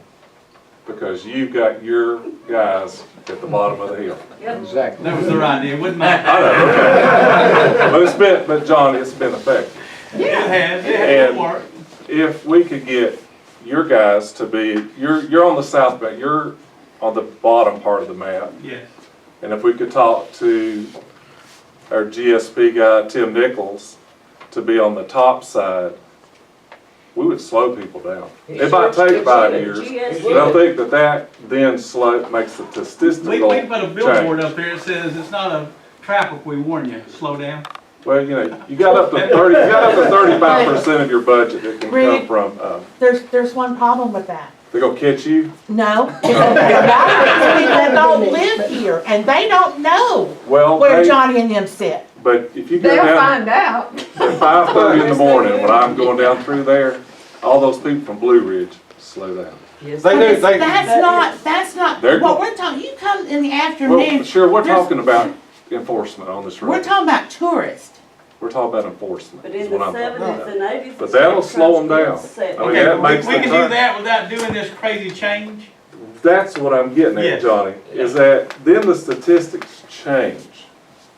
Because you've got your guys at the bottom of the hill. Exactly. That was their idea, wouldn't matter. I know, okay. But John, it's been effective. It has And worked. if we could get your guys to be, you're on the south bank, you're on the bottom part of the map. Yes. And if we could talk to our GSP guy, Tim Nichols, to be on the top side, we would slow people down. It might take 5 years, but I think that then makes the statistical We put a billboard change. up there that says, it's not a traffic, we warn you, slow down. Well, you know, you got up to 35% of your budget that can come Reed? from, There's one problem with that. they're gonna catch you. No, people that don't live here, and they don't know Well, where Johnny and them sit. but if you go They'll down find out. at 5:30 in the morning, when I'm going down through there, all those people from Blue Ridge slow down. That's not, They're what go- we're talking, you come in the Well, afternoon, sure, we're there's- talking about enforcement on this we're road. talking about tourists. We're talking about enforcement, But is in what the I'm talking about. 70s and 80s. But that'll slow them down. I mean, Okay, that we makes can the do turn. that without doing this crazy change. That's what I'm getting at, Yes. Johnny, is that then the statistics change.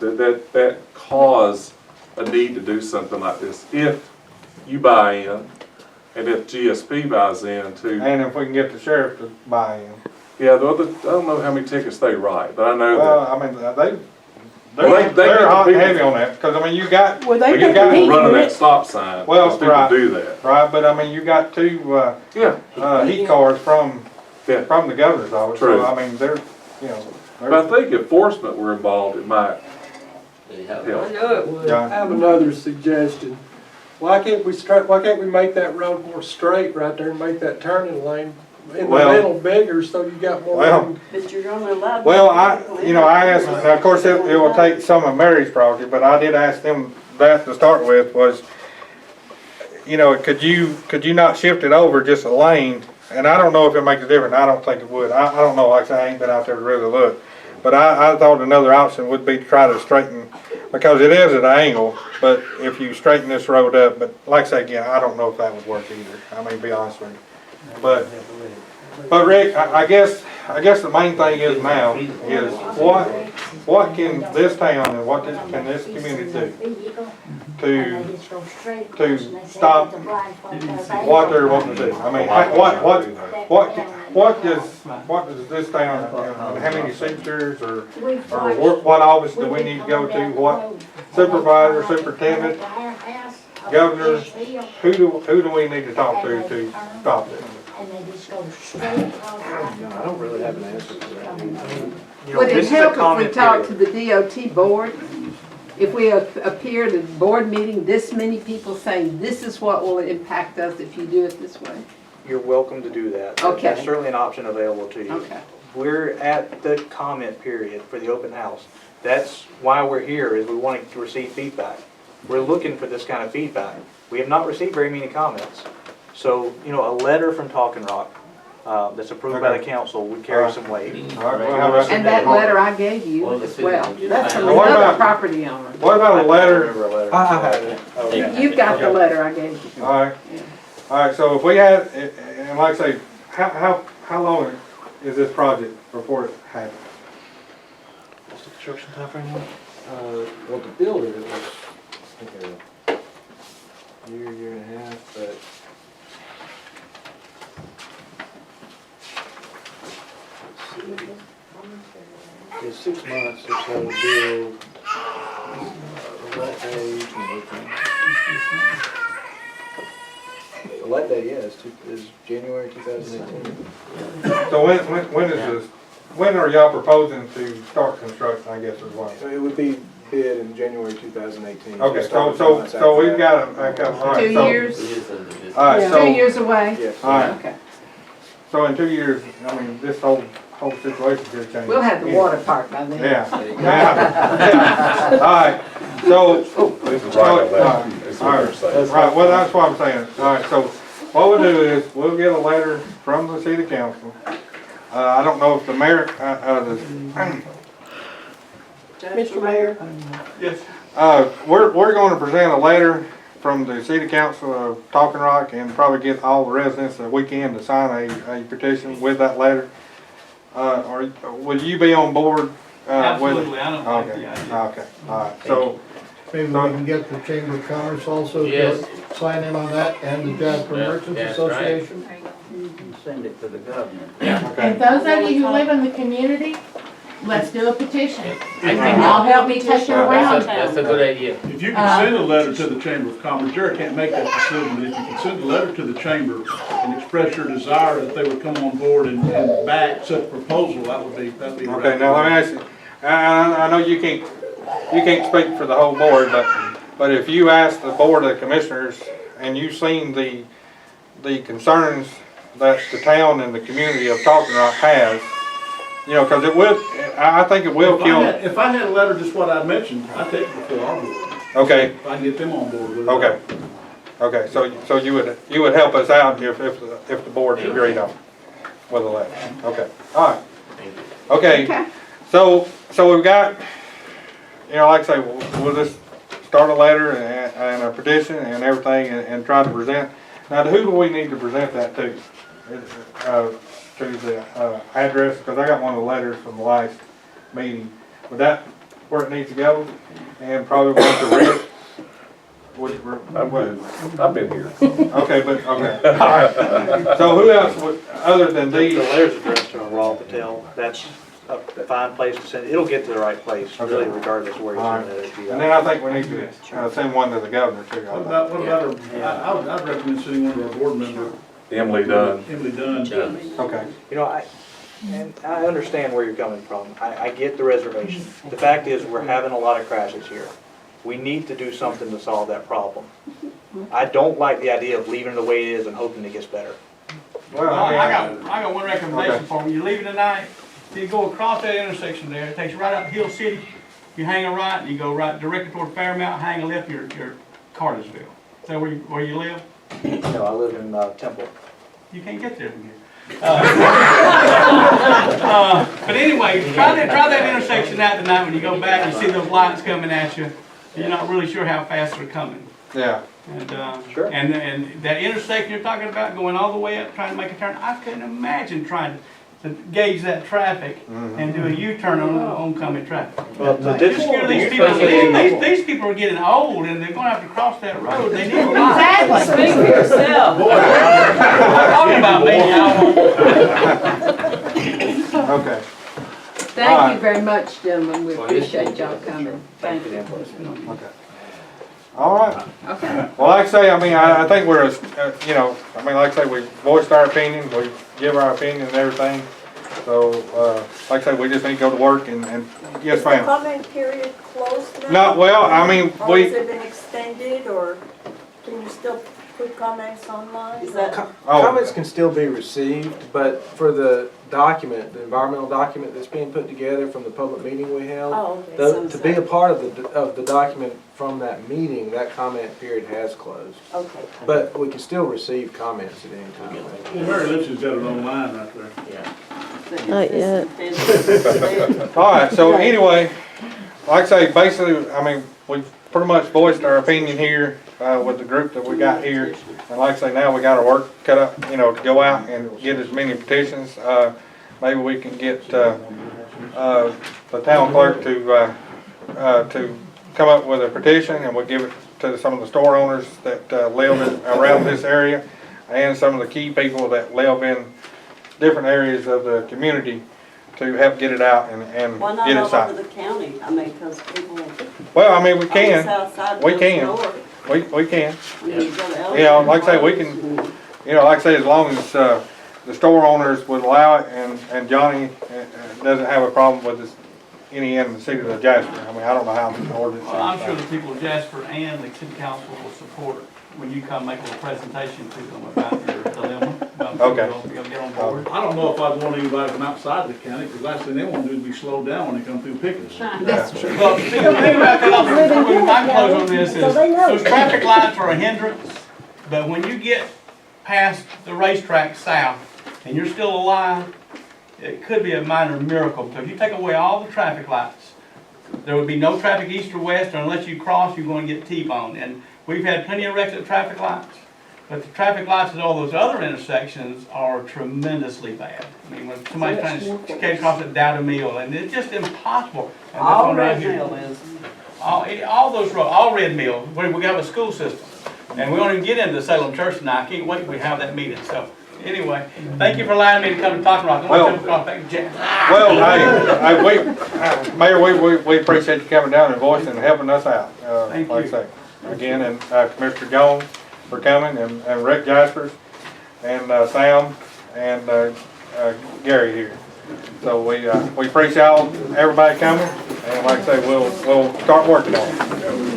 That cause a need to do something like this. If you buy in, and if GSP buys in too. And if we can get the sheriff to buy in. Yeah, I don't know how many tickets they write, but I know Well, that. I mean, Well, they're get hot and the heavy people- on that, because I mean, you got, Well, they But you put got the to heat run in that it. stop sign, Well, because people right. do that. right, but I mean, you got two, Yeah, heat cars from Yeah. the governor's office, True. so I mean, they're, you know. but I think if enforcement were involved, it might help. I know it would. John. I have another suggestion. Why can't we make that road more straight right there and make that turning lane in the Well- middle bigger so you got more Well, room? But you're only allowed. Well, I asked, now, of course, it will take some of Mary's property, but I did ask them that to start with was, you know, could you not shift it over just a lane? And I don't know if it makes a difference. I don't think it would. I don't know, like I say, I ain't been out there to really look. But I thought another option would be to try to straighten, because it is at an angle, but if you straighten this road up, but like I say again, I don't know if that would work either. I mean, to be honest with you. But Rick, I guess the main thing is now is what can this town and what can this community do to stop what they're wanting to do? I mean, what does this town, and how many signatures or what office do we need to go to? What supervisor, superintendent, governor, who do we need to talk to stop this? I don't really have an answer to that. I mean, Would this it is a help if we comment talk to period. the DOT board? If we appear at a board meeting, this many people saying, this is what will impact us if you do it this way? You're welcome to do that. Okay. That's certainly an option available to you. Okay. We're at the comment period for the open house. That's why we're here, is we want to receive feedback. We're looking for this kind of feedback. We have not received very many comments. So, a letter from Talking Rock that's approved by the council would carry some weight. And that letter I gave you as well. That's from What another about- property owner. What about a letter? I have it. Oh, yeah. You've got the letter I gave you. All right, so if we had, and like I say, how long is this project before it happens? What's the construction timeframe on it? Well, to build it, it was, I think, a year and a half, but. It's 6 months or so to build. The light day, is January 2018. So when are y'all proposing to start construction, I guess is what? So it would be bid in January 2018. Okay, Just start a few months so after we've that. got a couple, all right, 2 so. years? All right, so. 2 years away? Yes. All right, Okay. so in 2 years, I mean, this whole situation could change. We'll have the water park by then. Yeah. All right, so. Right, well, that's what I'm saying. All right, so what we'll do is, we'll get a letter from the city council. I don't know if the mayor, Mr. Mayor, Yes. we're going to present a letter from the city council of Talking Rock and probably get all the residents that we can to sign a petition with that letter. Or would you be on board with it? Absolutely, I don't like Okay, the idea. okay, all right. So, Maybe we can get the Chamber of Commerce also Yes. to sign in on that, and the Jasper Yeah, Merchants that's right. Association. And send it to the governor. And those of you who live in the community, let's do a petition. I And y'all help me take it around That's a town. good idea. If you can send a letter to the Chamber of Commerce, Jared can't make that decision, but if you can send a letter to the Chamber and express your desire that they would come on board and back such a proposal, that'd be. okay, now let me ask you, I know you can't speak for the whole board, but if you ask the Board of Commissioners and you've seen the concerns that the town and the community of Talking Rock has, you know, because it would, I think it will kill. If I had a letter just what I mentioned, I'd take it before our board. Okay, If I can get them on board with it. okay, okay, so you would help us out if the board agreed on with a letter, okay, all right. Okay, so we've got, you know, like I say, we'll just start a letter and a petition and everything and try to present. Now, who do we need to present that to? To the address, because I got one of the letters from the last meeting. Would that where it needs to go? And probably one to Rick? I've been here. Okay, but, okay. All right. So who else would, other than The these? letter's addressed to Raw Patel, that's a fine place to send, it'll get to the right place, really regardless of where you send it at. And then I think we need to send one to the governor too. What about, I'd recommend sending one to our board member, Emily Dunn. Emily Dunn. Okay. You know, I understand where you're coming from. I get the reservation. The fact is, we're having a lot of crashes here. We need to do something to solve that problem. I don't like the idea of leaving it the way it is and hoping it gets better. Well, I got one recommendation for you. You leave it tonight, you go across that intersection there, it takes you right up to Hill City. You hang a right, and you go right directly toward Fairmount, hang a left, you're Cartersville. Is that where you live? No, I live in Temple. You can't get there from here. But anyway, try that intersection out tonight when you go back and you see those lights coming at you. You're not really sure how fast they're coming. Yeah. And, Sure. and that intersection you're talking about, going all the way up, trying to make a turn, I couldn't imagine trying to gauge that traffic and do a U-turn on oncoming traffic. Well, the Just scare these people. These people are getting old and they're going to have to cross that road. They need a light. Exactly. Speak for yourself. I'm talking about me. Okay. Thank you very much, gentlemen. We appreciate y'all coming. Thank you. Okay. All right. Okay. Well, like I say, I mean, I think we're, you know, I mean, like I say, we voiced our opinions, we give our opinion and everything. So, like I say, we just need to go to work and yes, Is the ma'am. comment period closed now? No, well, I mean, Or has it been extended, or can you still put comments online? Comments can still be received, but for the document, the environmental document that's being put together from the public meeting we held, to be a part of the document from that meeting, that comment period has closed. Okay. But we can still receive comments at any time. Well, Mary Lynch's got it online right there. Yeah. Not yet. All right, so anyway, like I say, basically, I mean, we've pretty much voiced our opinion here with the group that we got here. And like I say, now we got our work cut up, you know, to go out and get as many petitions. Maybe we can get the town clerk to come up with a petition, and we'll give it to some of the store owners that live around this area and some of the key people that live in different areas of the community to help get it out and Why get not it all signed. over the county? I mean, because people Well, I mean, we on the can. south side We goes can. north. We can. I mean, you go to You know, like I say, we Elgin, can, you know, like I say, as long as the store owners would allow it and Johnny doesn't have a problem with this, any end of the city of Jasper. I mean, I don't know how the ordinance. Well, I'm sure the people of Jasper and the city council will support it when you come make a little presentation to them about your dilemma. Okay. You'll get on board. I don't know if I'd want anybody from outside the county, because last thing they want to do is be slowed down when they come through Pickens. That's true. Well, the thing about that, I'm close on this, is those traffic lights are a hindrance, but when you get past the racetrack south and you're still alive, it could be a minor miracle, because you take away all the traffic lights, there would be no traffic east or west, or unless you cross, you're going to get T-boned. And we've had plenty of wrecks at traffic lights, but the traffic lights at all those other intersections are tremendously bad. I mean, when somebody's trying to skate across at Dowda Mill, and it's just impossible. And this All one right Red here. Mill is. All those roads, all Red Mill, where we have a school system. And we won't even get into Salem Church tonight. I can't wait till we have that meeting. So, anyway, thank you for allowing me to come to Talking Rock. Mayor, we appreciate you coming down and voicing and helping us out. Thank like you. I say, again, and Commissioner Jones for coming, and Rick Jaspers, and Sam, and Gary here. So we appreciate everybody coming, and like I say, we'll start working on it.